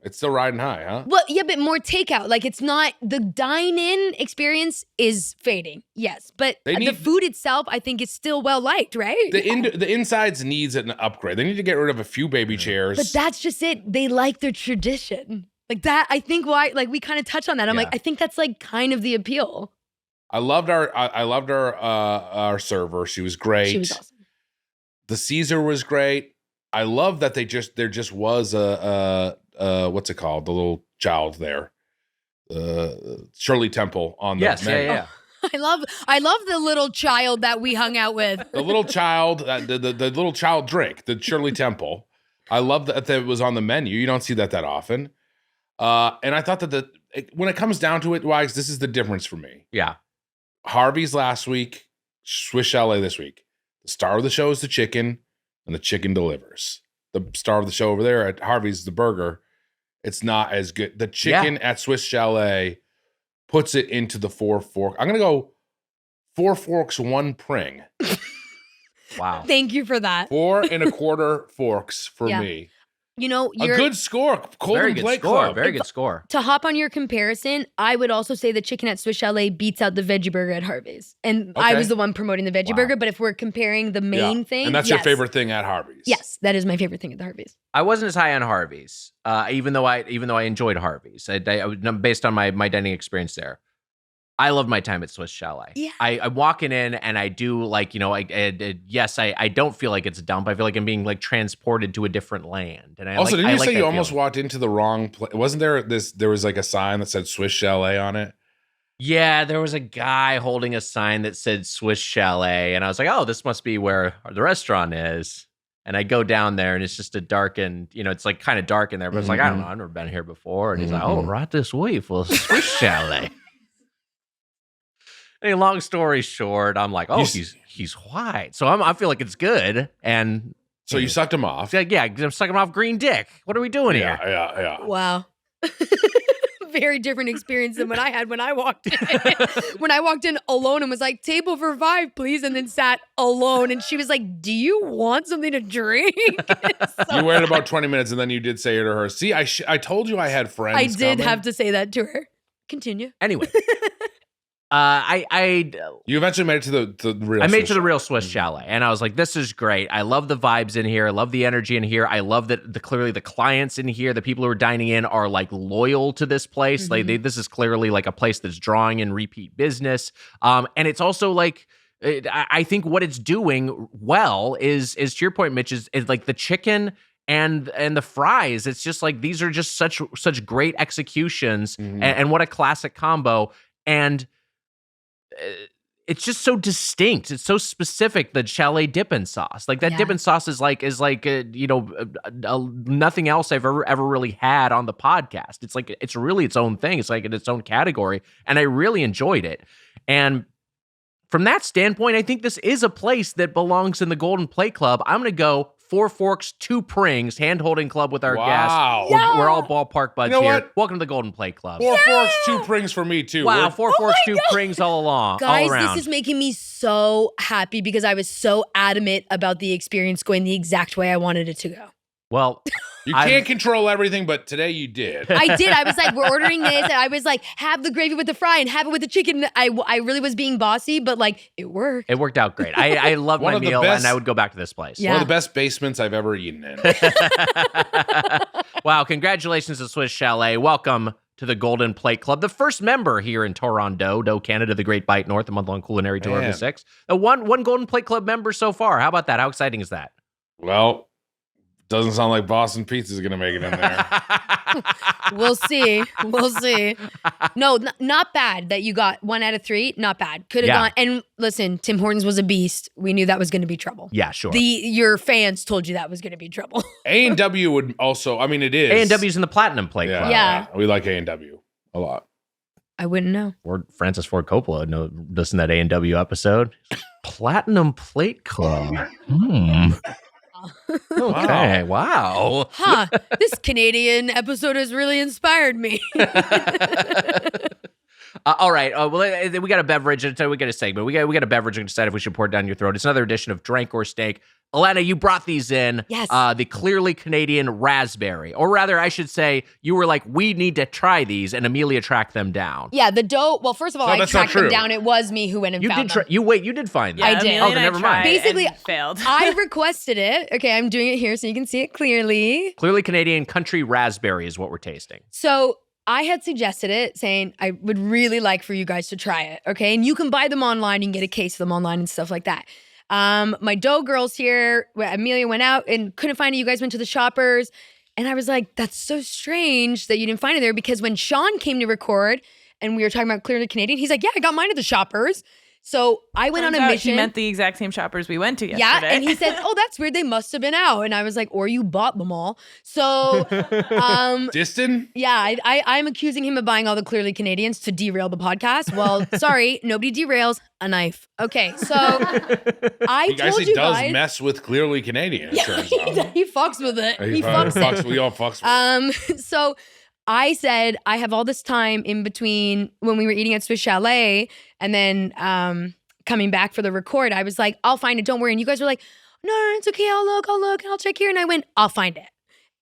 It's still riding high, huh? Well, yeah, but more takeout. Like it's not the dine-in experience is fading. Yes, but They the need- food itself, I think, is still well liked, right? The insides needs an upgrade. They need to get rid of a few baby chairs. But that's just it. They like their tradition. Like that, I think why, like we kind of touch on that. I'm Yeah. like, I think that's like kind of the appeal. I loved our server. She was great. She was awesome. The Caesar was great. I love that there just was a what's it called? The little child there. Shirley Temple on the menu. Yeah. I love the little child that we hung out with. The little child, the little child drink, the Shirley Temple. I love that it was on the menu. You don't see that often. And I thought that when it comes down to it, Wags, this is the difference for me. Yeah. Harvey's last week, Swiss Chalet this week. The star of the show is the chicken, and the chicken delivers. The star of the show over there at Harvey's, the burger. It's not as good. The chicken at Swiss Chalet puts it into the 4 fork. I'm going to go 4 forks, 1 pring. Wow. Thank you for that. 4 1/4 forks for me. You know, A good score. Very good score. Very good score. To hop on your comparison, I would also say the chicken at Swiss Chalet beats out the veggie burger at Harvey's. And I was the one promoting the veggie burger, but if we're comparing the main thing. And that's your favorite thing at Harvey's. Yes, that is my favorite thing at the Harvey's. I wasn't as high on Harvey's, even though I enjoyed Harvey's. Based on my dining experience there. I loved my time at Swiss Chalet. Yeah. I'm walking in and I do like, you know, I don't feel like it's a dump. I feel like I'm being like transported to a different land. And Also, didn't you say you almost walked into the wrong place? Wasn't there was like a sign that said Swiss Chalet on it? Yeah, there was a guy holding a sign that said Swiss Chalet. And I was like, oh, this must be where the restaurant is. And I go down there and it's just a darkened, you know, it's like kind of dark in there. But it's like, I don't know, I've never been here before. And he's like, oh, right this way for Swiss Chalet. Anyway, long story short, I'm like, oh, he's white. So I feel like it's good. And so you sucked him off. Yeah, I'm sucking him off green dick. What are we doing here? Yeah. Wow. Very different experience than what I had when I walked in. When I walked in alone and was like, table for 5, please. And then sat alone. And she was like, do you want something to drink? You waited about 20 minutes and then you did say it to her. See, I told you I had friends. I did have to say that to her. Continue. Anyway. You eventually made it to the real. I made it to the real Swiss Chalet, and I was like, "This is great. I love the vibes in here. I love the energy in here. I love that clearly the clients in here, the people who are dining in, are like loyal to this place. Like this is clearly like a place that's drawing in repeat business. And it's also like." I think what it's doing well is to your point, Mitch, is like the chicken and the fries. It's just like these are just such great executions, and what a classic combo. And it's just so distinct. It's so specific. The chalet dipping sauce, like that dipping sauce, is like nothing else I've ever really had on the podcast. It's like it's really its own thing. It's like in its own category, and I really enjoyed it. And from that standpoint, I think this is a place that belongs in the Golden Plate Club. I'm going to go 4 forks, 2 prings, hand-holding club with our guests. We're all ballpark buds here. What? Welcome to the Golden Plate Club. 4 forks, 2 prings for me, too. Wow, 4 forks, 2 prings all along. Guys, all around. this is making me so happy because I was so adamant about the experience going the exact way I wanted it to go. Well, you can't control everything, but today you did. I did. I was like, we're ordering this. And I was like, have the gravy with the fry and have it with the chicken. I really was being bossy, but like, it worked. It worked out great. I loved my meal, and I would go back to this place. One of the best basements I've ever eaten in. Wow, congratulations to Swiss Chalet. Welcome to the Golden Plate Club, the first member here in Toront-dough, Canada, the Great Bite North, a month-long culinary tour of the 6. One Golden Plate Club member so far. How about that? How exciting is that? Well, doesn't sound like Boston Pizza is going to make it in there. We'll see. No, not bad that you got 1 out of 3. Not bad. Could have gone. And listen, Tim Hortons was a beast. We knew that was going to be trouble. Yeah, sure. Your fans told you that was going to be trouble. A&W would also, I mean, it is. A&W's in the Platinum Plate Club. Yeah. We like A&W a lot. I wouldn't know. Or Francis Ford Coppola listened to that A&W episode. Platinum Plate Club. Okay, wow. Huh. This Canadian episode has really inspired me. All right. Well, we got a beverage. We got a segment. We got a beverage and decide if we should pour it down your throat. It's another edition of Drank or Stank. Alana, you brought these in. Yes. The clearly Canadian raspberry. Or rather, I should say, you were like, we need to try these, and Amelia tracked them down. Yeah, the dough. Well, first of all, No, I that's not tracked them true. down. It was me who went and found them. You did find them. I did. Amelia Oh, then and I never mind. tried Basically, and failed. I requested it. Okay, I'm doing it here so you can see it clearly. Clearly Canadian country raspberry is what we're tasting. So I had suggested it, saying I would really like for you guys to try it. Okay, and you can buy them online and get a case of them online and stuff like that. My dough girl's here. Amelia went out and couldn't find it. You guys went to the Shoppers. And I was like, that's so strange that you didn't find it there, because when Sean came to record and we were talking about Clearly Canadian, he's like, yeah, I got mine at the Shoppers. So I went on a mission. He meant the exact same Shoppers we went to yesterday. Yeah, and he said, oh, that's weird. They must have been out. And I was like, or you bought them all. So Distant? yeah, I'm accusing him of buying all the Clearly Canadians to derail the podcast. Well, sorry, nobody derails a knife. Okay, so I He told actually you does guys. mess with Clearly Canadian, it turns out. He fucks with it. He fucks it. We all fucks with it. So I said, I have all this time in between when we were eating at Swiss Chalet and then coming back for the record. I was like, I'll find it. Don't worry. And you guys were like, no, it's okay. I'll look, and I'll check here. And I went, I'll find it.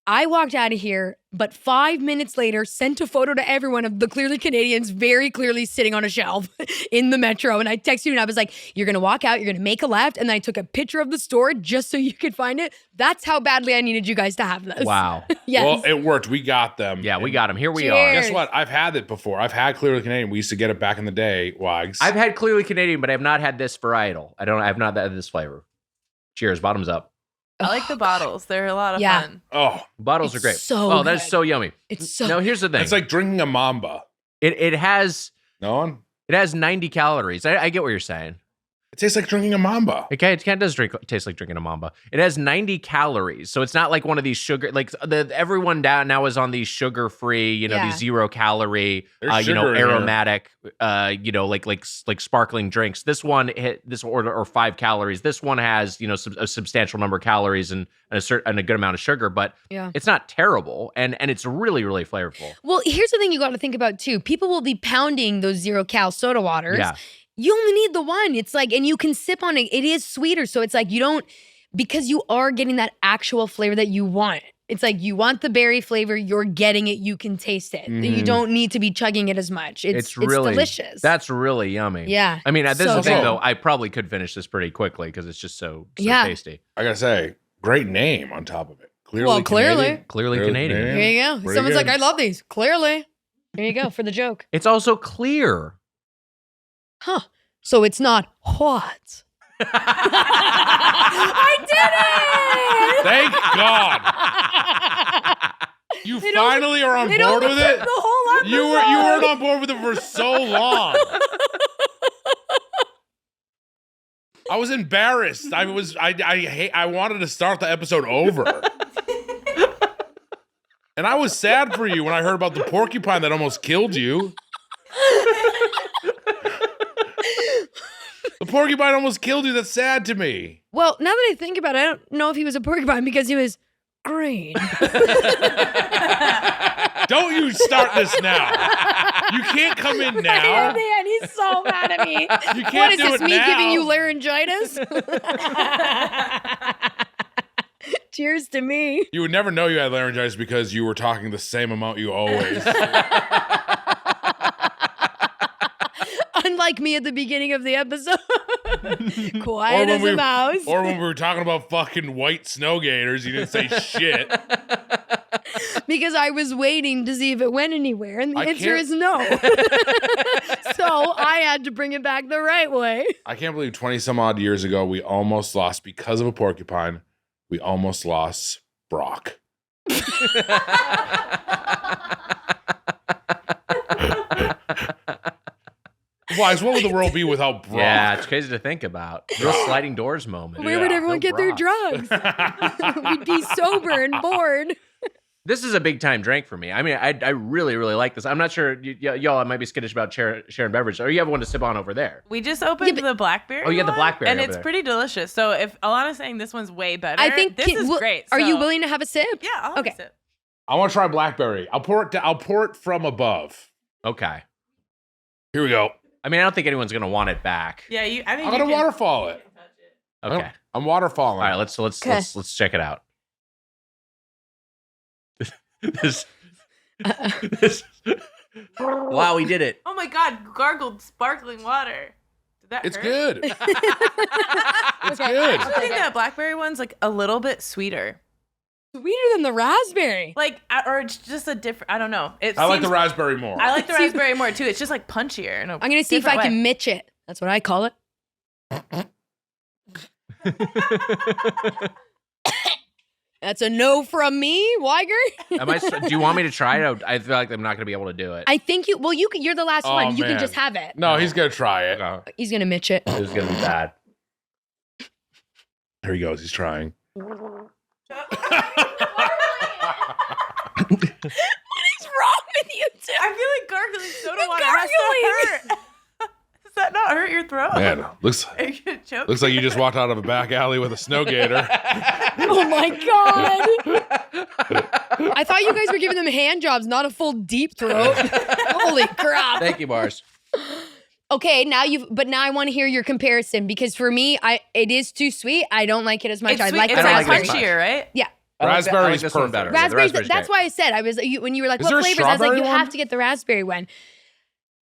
I walked out of here, but 5 minutes later, sent a photo to everyone of the Clearly Canadians very clearly sitting on a shelf in the metro. And I texted you and I was like, you're going to walk out, you're going to make a left. And then I took a picture of the store just so you could find it. That's how badly I needed you guys to have this. Wow. Yes. Well, it worked. We got them. Yeah, we got them. Here we Cheers. are. Guess what? I've had it before. I've had Clearly Canadian. We used to get it back in the day, Wags. I've had Clearly Canadian, but I've not had this varietal. I've not had this flavor. Cheers. Bottoms up. I like the bottles. They're a lot of Yeah. fun. Oh, Bottles It's are great. so oh, that's good. so yummy. It's so No, here's the thing. it's like drinking a Mamba. it has No one? 90 calories. I get what you're saying. It tastes like drinking a Mamba. It kind of does taste like drinking a Mamba. It has 90 calories, so it's not like one of these sugar. Like everyone down now is on these sugar-free, Yeah. these 0-calorie, There's sugar in here. aromatic, like sparkling drinks. This one hit this order or 5 calories. This one has a substantial number of calories and a good amount of sugar, but Yeah. it's not terrible, and it's really really flavorful. Well, here's the thing you got to think about too. People will be pounding those 0-cal soda waters. Yeah. You only need the one. It's like, and you can sip on it. It is sweeter. So it's like because you are getting that actual flavor that you want. It's like you want the berry flavor, you're getting it, you can taste it. You don't need to be chugging it as much. It's really delicious. That's really yummy. Yeah. I mean, this is So the thing good. though. I probably could finish this pretty quickly because it's just so Yeah. tasty. I gotta say, great name on top of it. Clearly Well, clearly. Canadian. Clearly Canadian. Here you go. Pretty Someone's good. like, I love these. Clearly. Here you go for the joke. It's also clear. Huh. So it's not hot. I did it! Thank God. You They don't- finally are on They board don't with put it. the whole episode. You weren't on board with it for so long. I was embarrassed. I wanted to start the episode over. And I was sad for you when I heard about the porcupine that almost killed you. The porcupine almost killed you. That's sad to me. Well, now that I think about it, I don't know if he was a porcupine because he was green. Don't you start this now. You can't come in Right now. at the end, he's so mad at me. You can't What is do this, it me now. giving you laryngitis? Cheers to me. You would never know you had laryngitis because you were talking the same amount you always. Unlike me at the beginning of the episode. Quiet as a mouse. Or when we were talking about fucking white snow gators, you didn't say shit. Because I was waiting to see if it went anywhere, and the I answer can't- is no. So I had to bring it back the right way. I can't believe 20 some odd years ago, we almost lost, because of a porcupine, we almost lost Brock. Wise, what would the world be without Brock? Yeah, it's crazy to think about. Real sliding doors moment. Where would Yeah. everyone No get their Brock. drugs? We'd be sober and bored. This is a big time drink for me. I mean, I really, really like this. I'm not sure, y'all might be skittish about sharing beverage. Or you have one to sip on over there. We just opened the blackberry. Oh, you got the one, blackberry and over it's there. pretty delicious. So if Alana's saying this one's way better, I think this is great. Are you So- willing to have a sip? Yeah, I'll have Okay. a sip. I want to try blackberry. I'll pour it from above. Okay. Here we go. I mean, I don't think anyone's gonna want it back. Yeah, I think I'm you gonna can- waterfall it. Okay. I'm waterfalling. All right. Let's check it out. this. Wow, we did it. Oh my God, gargled sparkling water. Did that It's hurt? good. It's Okay. good. I think that blackberry one's like a little bit sweeter. Sweeter than the raspberry. Like, or it's just a different, I don't know. I like the raspberry more. I like the raspberry more too. It's just like punchier. I'm going to see if I can mitch it. That's what I call it. That's a no from me, Weiger. Do you want me to try it? I feel like I'm not going to be able to do it. I think you. Well, you're the last one. You can man. just have it. No, he's gonna try it. No, He's gonna mitch it. it was going to be bad. Here he goes. He's trying. What is wrong with you two? I feel like gargling soda You're water has to hurt. Does that not hurt your throat? Man, looks Are you gonna choke? like you just walked out of a back alley with a snow gator. Oh my god! I thought you guys were giving them hand jobs, not a full deep throat. Holy crap! Thank you, Mars. Okay, now I want to hear your comparison because for me, it is too sweet. I don't like it as much. It's I sweet. like It's the I don't like it as raspberry. much. crunchier, right? Yeah. Raspberry's this one perfect. better. Raspberries. The raspberry's That's great. why I said when you were like, Is what there a flavors? I was like, strawberry you one? have to get the raspberry one.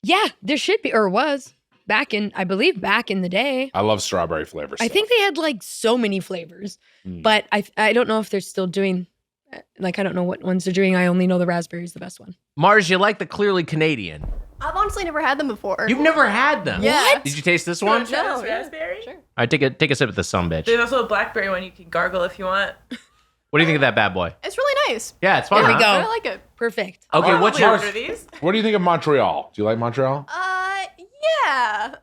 Yeah, there should be, or was I believe back in the day. I love strawberry flavors. I think they had like so many flavors, but I don't know if they're still doing. Like I don't know what ones they're doing. I only know the raspberry is the best one. Mars, you like the clearly Canadian. I've honestly never had them before. You've never had them. Yeah. Did you taste this one? Try No, this yeah. raspberry? Sure. All right, take a sip of the bitch. There's also a blackberry one you can gargle if you want. What do you think of that bad boy? It's really nice. Yeah, it's fun. There we huh? go. I like it. Perfect. Okay, what's Probably yours? order these. What do you think of Montreal? Do you like Montreal? Yeah.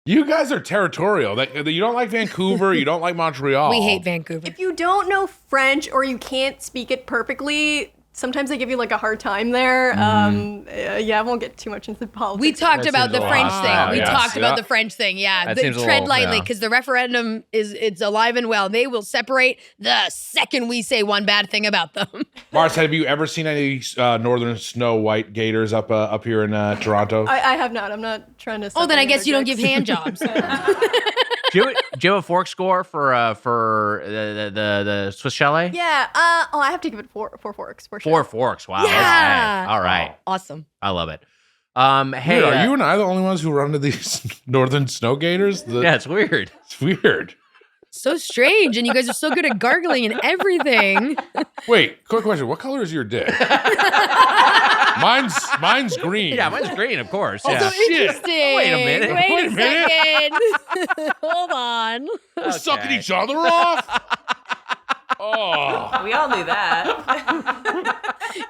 You guys are territorial. You don't like Vancouver. You don't like Montreal. We hate Vancouver. If you don't know French or you can't speak it perfectly, sometimes they give you like a hard time there. Yeah, I won't get too much into the politics. We talked That about seems the a French lot. thing. We Yes, talked yeah. about the French thing. Yeah, That seems a tread little- lightly yeah. because the referendum it's alive and well. They will separate the second we say one bad thing about them. Mars, have you ever seen any northern snow white gators up here in Toronto? I have not. I'm not trying to. Oh, then I guess you don't give give hand jobs. Do you have a fork score for the Swiss Chalet? Yeah. I have to give it four forks for sure. 4 forks. Wow. Yeah. Okay. All right. Awesome. I love it. Hey, Dude, are you and I the only ones who run into these northern snow gators? Yeah, it's weird. It's weird. So strange, and you guys are so good at gargling and everything. Wait, quick question. What color is your dick? mine's green. Yeah, mine's green, of course. Also Yeah. interesting. Wait a minute. Wait a second. Hold on. We're sucking each other off. Oh. We all knew that.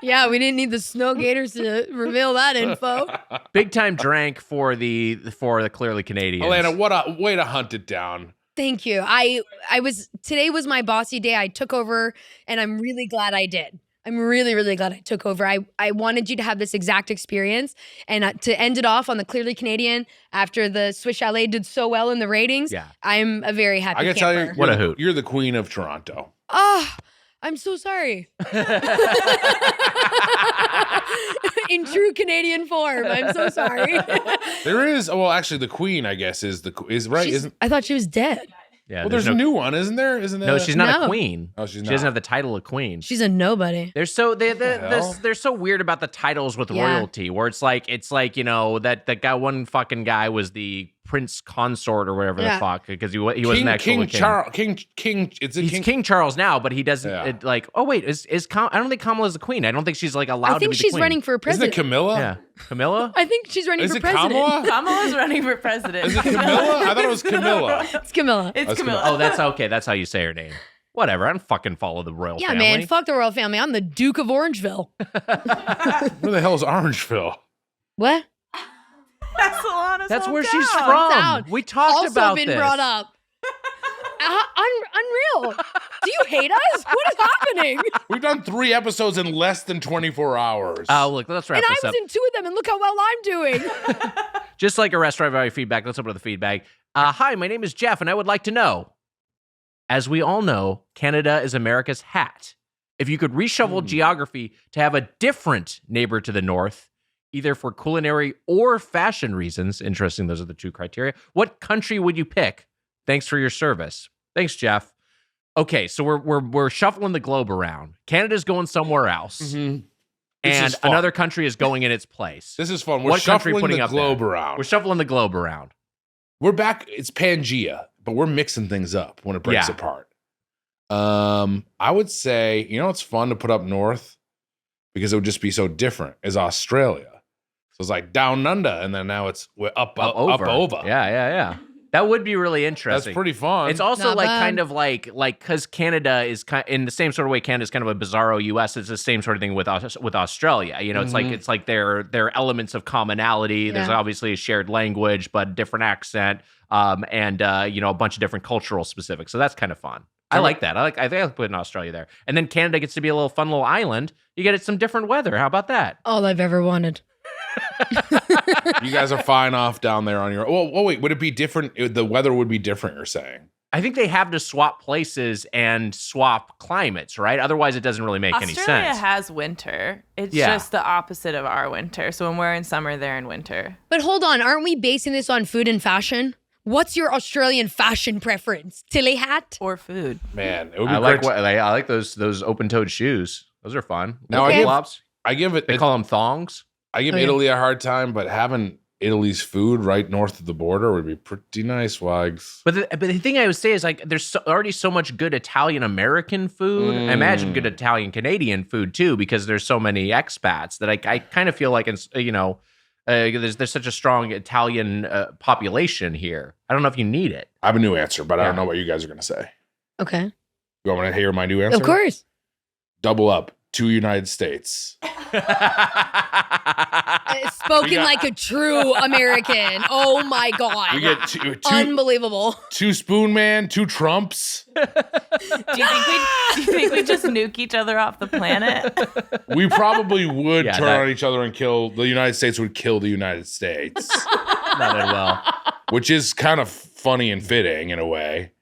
Yeah, we didn't need the snow gators to reveal that info. Big time drank for the clearly Canadians. Alana, what a way to hunt it down. Thank you. Today was my bossy day. I took over and I'm really glad I did. I'm really, really glad I took over. I wanted you to have this exact experience and to end it off on the clearly Canadian after the Swiss Chalet did so well in the ratings. Yeah. I'm a very happy I gotta camper. tell you, What a hoot. You're the queen of Toronto. Oh, I'm so sorry. In true Canadian form, I'm so sorry. There is, well, actually, the queen, I guess, is right. She's- I thought she was dead. Yeah, Well, there's a new one, isn't there? Isn't there? No, she's not No. a queen. Oh, she's She doesn't not. have the title of queen. She's a nobody. They're so hell? they're so weird about the titles with Yeah. royalty, where it's like you know that guy one fucking guy was the prince consort or whatever Yeah. the fuck because he wasn't actually King king. Charles. King. It's a He's king. King Charles now, but he doesn't Yeah. like. Oh wait, I don't think Kamala's the queen. I don't think she's like allowed I to think be the she's queen. running for Isn't it president. Camilla? Yeah, Camilla. I think she's running Is for it president. Kamala? Kamala's running for president. Is it Camilla? I thought it was Camilla. It's Camilla. It's That's Camilla. Oh, that's okay. That's how you say her name. Whatever. I don't fucking follow the royal Yeah, family. man. Fuck the royal family. I'm the Duke of Orangeville. Where the hell is Orangeville? What? That's Alana's That's where hometown. she's from. Down. We talked Also about been this. brought up. Unreal. Do you hate us? What is happening? We've done 3 episodes in less than 24 hours. Oh, look, let's wrap And I this was up. in 2 of them, and look how well I'm doing. Just like a restaurant value feedback, let's open up the feedback. Hi, my name is Jeff, and I would like to know, as we all know, Canada is America's hat. If you could reshuffle geography to have a different neighbor to the north, either for culinary or fashion reasons, interesting, those are the 2 criteria, what country would you pick? Thanks for your service. Thanks, Jeff. Okay, so we're shuffling the globe around. Canada's going somewhere else. Mhm. This And is fun. another country is going in its place. This is fun. We're What country shuffling putting the up globe there? around. We're shuffling the globe around. We're back. It's Pangea, but we're mixing things up when it breaks Yeah. apart. I would say, it's fun to put up north because it would just be so different, is Australia. So it's like down under, and then now we're up over. Yeah. That would be really That's interesting. pretty fun. It's also Not like bad. kind of like because Canada is in the same sort of way Canada is kind of a bizarro U.S. It's the same sort of thing with Australia. You know, it's like there are elements of commonality. There's Yeah. obviously a shared language, but different accent, and a bunch of different cultural specifics. So that's kind of fun. I like that. I think I'll put in Australia there, and then Canada gets to be a little fun little island. You get some different weather. How about that? All I've ever wanted. You guys are fine off down there on your. Oh, wait. Would it be different? The weather would be different. You're saying? I think they have to swap places and swap climates, right? Otherwise, it doesn't really make any Australia sense. has winter. It's Yeah. just the opposite of our winter. So when we're in summer, they're in winter. But hold on, aren't we basing this on food and fashion? What's your Australian fashion preference? Tilly hat? Or food. Man, it would be I great. like those open-toed shoes. Those are fun. Now, Okay. Flops. I give it. They call them thongs. I give Oh, yeah. Italy a hard time, but having Italy's food right north of the border would be pretty nice, Wags. But the thing I would say is like there's already so much good Italian American food. I imagine good Italian Canadian food too, because there's so many expats that I kind of feel like there's such a strong Italian population here. I don't know if you need it. I have a new answer, but I don't Yeah. know what you guys are going to say. Okay. You want me to hear my new answer? Of course. Double up. 2 United States. Spoken like a true American. Oh my God. We get two Unbelievable. Spoon Man, 2 Trumps. Do you think we just nuke each other off the planet? We probably would Yeah, turn that- on each other and kill. The United States would kill the United States, Not that well. which is kind of funny and fitting in a way.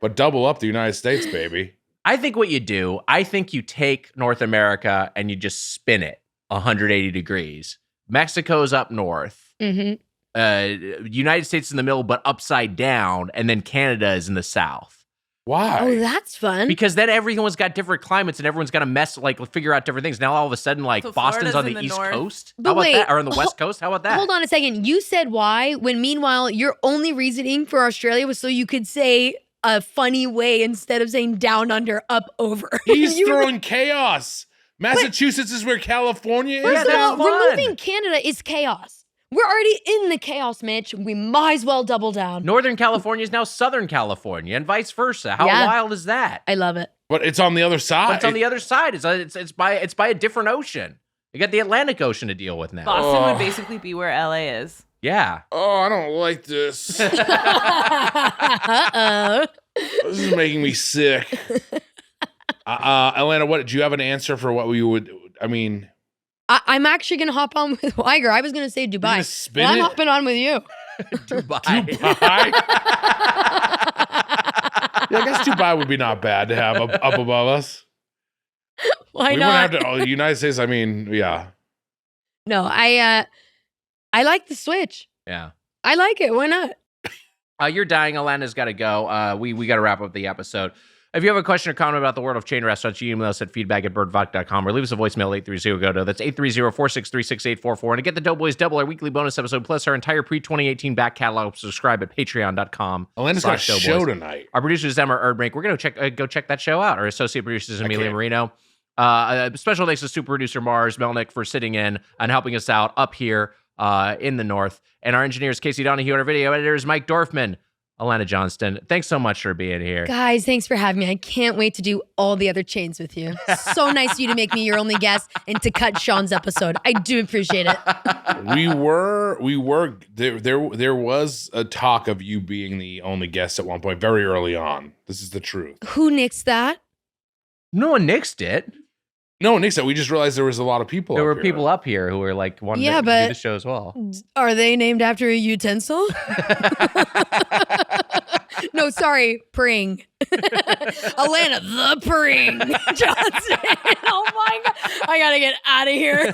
But double up the United States, baby. I think what you do, I think you take North America and you just spin it 180 degrees. Mexico's up north. Mm-hmm. United States in the middle, but upside down, and then Canada is in the south. Why? Oh, that's fun. Because then everyone's got different climates and everyone's got to figure out different things. Now all of a sudden, like So Boston's on Florida's the in the East north. Coast. But How about wait, that? Or on the West Coast? How about that? Hold on a second. You said why, when meanwhile your only reasoning for Australia was so you could say a funny way instead of saying down, under, up, over. He's You- throwing chaos. Massachusetts is where California is. First of that's all, fun. removing Canada is chaos. We're already in the chaos, Mitch. We might as well double down. Northern California is now Southern California and vice versa. How Yeah. wild is that? I love it. But it's on the other side. But it's on the other side. It's by a different ocean. You got the Atlantic Ocean to deal with now. Boston Oh. would basically be where LA is. Yeah. Oh, I don't like this. Uh-oh. This is making me sick. Alana, what do you have an answer for what we would? I mean, I'm actually going to hop on with Weiger. I was going to say gonna Dubai. spin But I'm it? hopping on with you. Dubai. Dubai. Yeah, I guess Dubai would be not bad to have up above us. Why we not? wouldn't have to. The United States. I mean, yeah. No, I like the switch. Yeah. I like it. Why not? You're dying. Alana's got to go. We got to wrap up the episode. If you have a question or comment about the world of chain restaurants, you email us at feedback@birdvoc.com or leave us a voicemail 830-GO-DOUGH. That's 830-463-6844. And to get the Doughboys Double, our weekly bonus episode, plus our entire pre-2018 back catalog, subscribe at patreon.com. Alana's got a show tonight. Our producer is Emma Erdbrink. We're going to go check that show out. Our associate producer is Amelia can't. Marino. Special thanks to super producer Mars Melnick for sitting in and helping us out up here in the north. And our engineer is Casey Donahue. And our video editor is Mike Dorfman. Alana Johnston, thanks so much for being here. Guys, thanks for having me. I can't wait to do all the other chains with you. So nice of you to make me your only guest and to cut Sean's episode. I do appreciate it. We were there was a talk of you being the only guest at one point very early on. This is the truth. Who nixed that? No one nixed it. No, Nick said we just realized there was a lot of people. There up were here. people up here who were like wanting Yeah, to do but- the show as well. Are they named after a utensil? No, sorry, Pring. Alana the Pring Johnson. Oh my God. I gotta get out of here.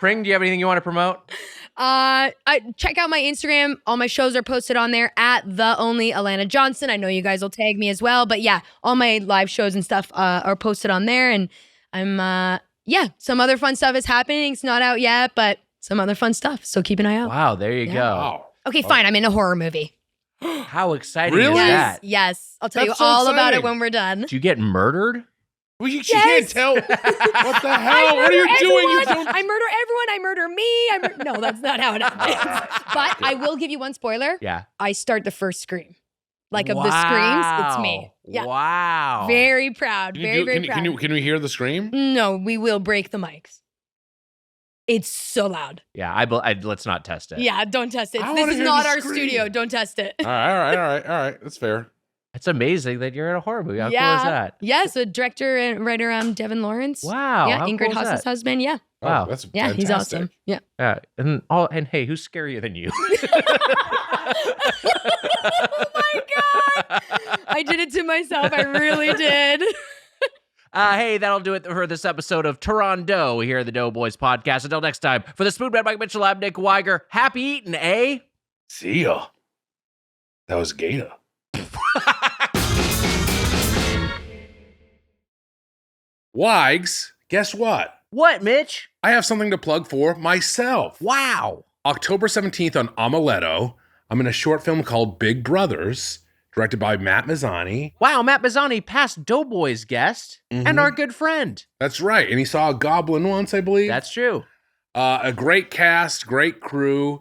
Pring, do you have anything you want to promote? I check out my Instagram. All my shows are posted on there at the only Alana Johnston. I know you guys will tag me as well, but yeah, all my live shows and stuff are posted on there. And I'm some other fun stuff is happening. It's not out yet, but some other fun stuff. So keep an eye out. Wow, there you Yeah. go. Wow. Okay, fine. I'm in a horror movie. How exciting Really? is Yes, that? yes. I'll tell you That's so all about it exciting. when we're done. Did you get murdered? Well, you can't tell. What the hell? What are you doing? You don't. I murder everyone. I murder me. No, that's not how it happens. But I will give you one spoiler. Yeah. I start the first scream. Like of the screams, it's me. Yeah. Wow. Very proud. Very proud. Can we hear the scream? No, we will break the mics. It's so loud. Yeah, let's not test it. Yeah, don't test it. I This wanna is hear not the our scream. studio. Don't test it. All right. That's fair. It's amazing that you're in a horror movie. How cool is that? Yeah, so director and writer Devin Lawrence. Wow. Yeah, how Ingrid cool is Haas's that? husband. Yeah. Wow. Oh, that's Yeah, fantastic. he's awesome. Yeah. And hey, who's scarier than you? Oh my God. I did it to myself. I really did. Hey, that'll do it for this episode of Toront-dough here at the Doughboys podcast. Until next time, for the Spoonman, Mike Mitchell, I'm Nick Weiger. Happy eating, eh? See ya. That was Gator. Wags, guess what? What, Mitch? I have something to plug for myself. Wow. October 17th on Omeleto, I'm in a short film called Big Brothers, directed by Matt Mazzani. Wow, Matt Mazzani, past Doughboys guest and our good friend. That's right. And he saw a goblin once, I believe. That's true. A great cast, great crew.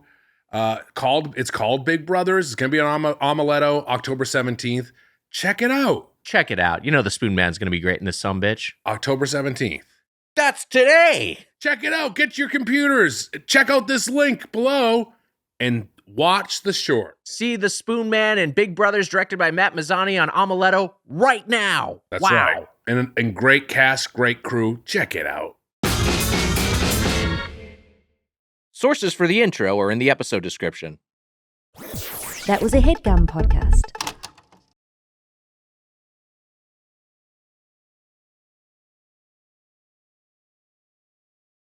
It's called Big Brothers. It's going to be on Omeleto, October 17th. Check it out. Check it out. You know the Spoon Man's going to be great in this sumbitch. October 17th. That's today. Check it out. Get your computers. Check out this link below and watch the short. See the Spoon Man and Big Brothers directed by Matt Mazzani on Omeleto right now. That's wow. right. And great cast, great crew. Check it out. Sources for the intro are in the episode description. That was a Headgum podcast.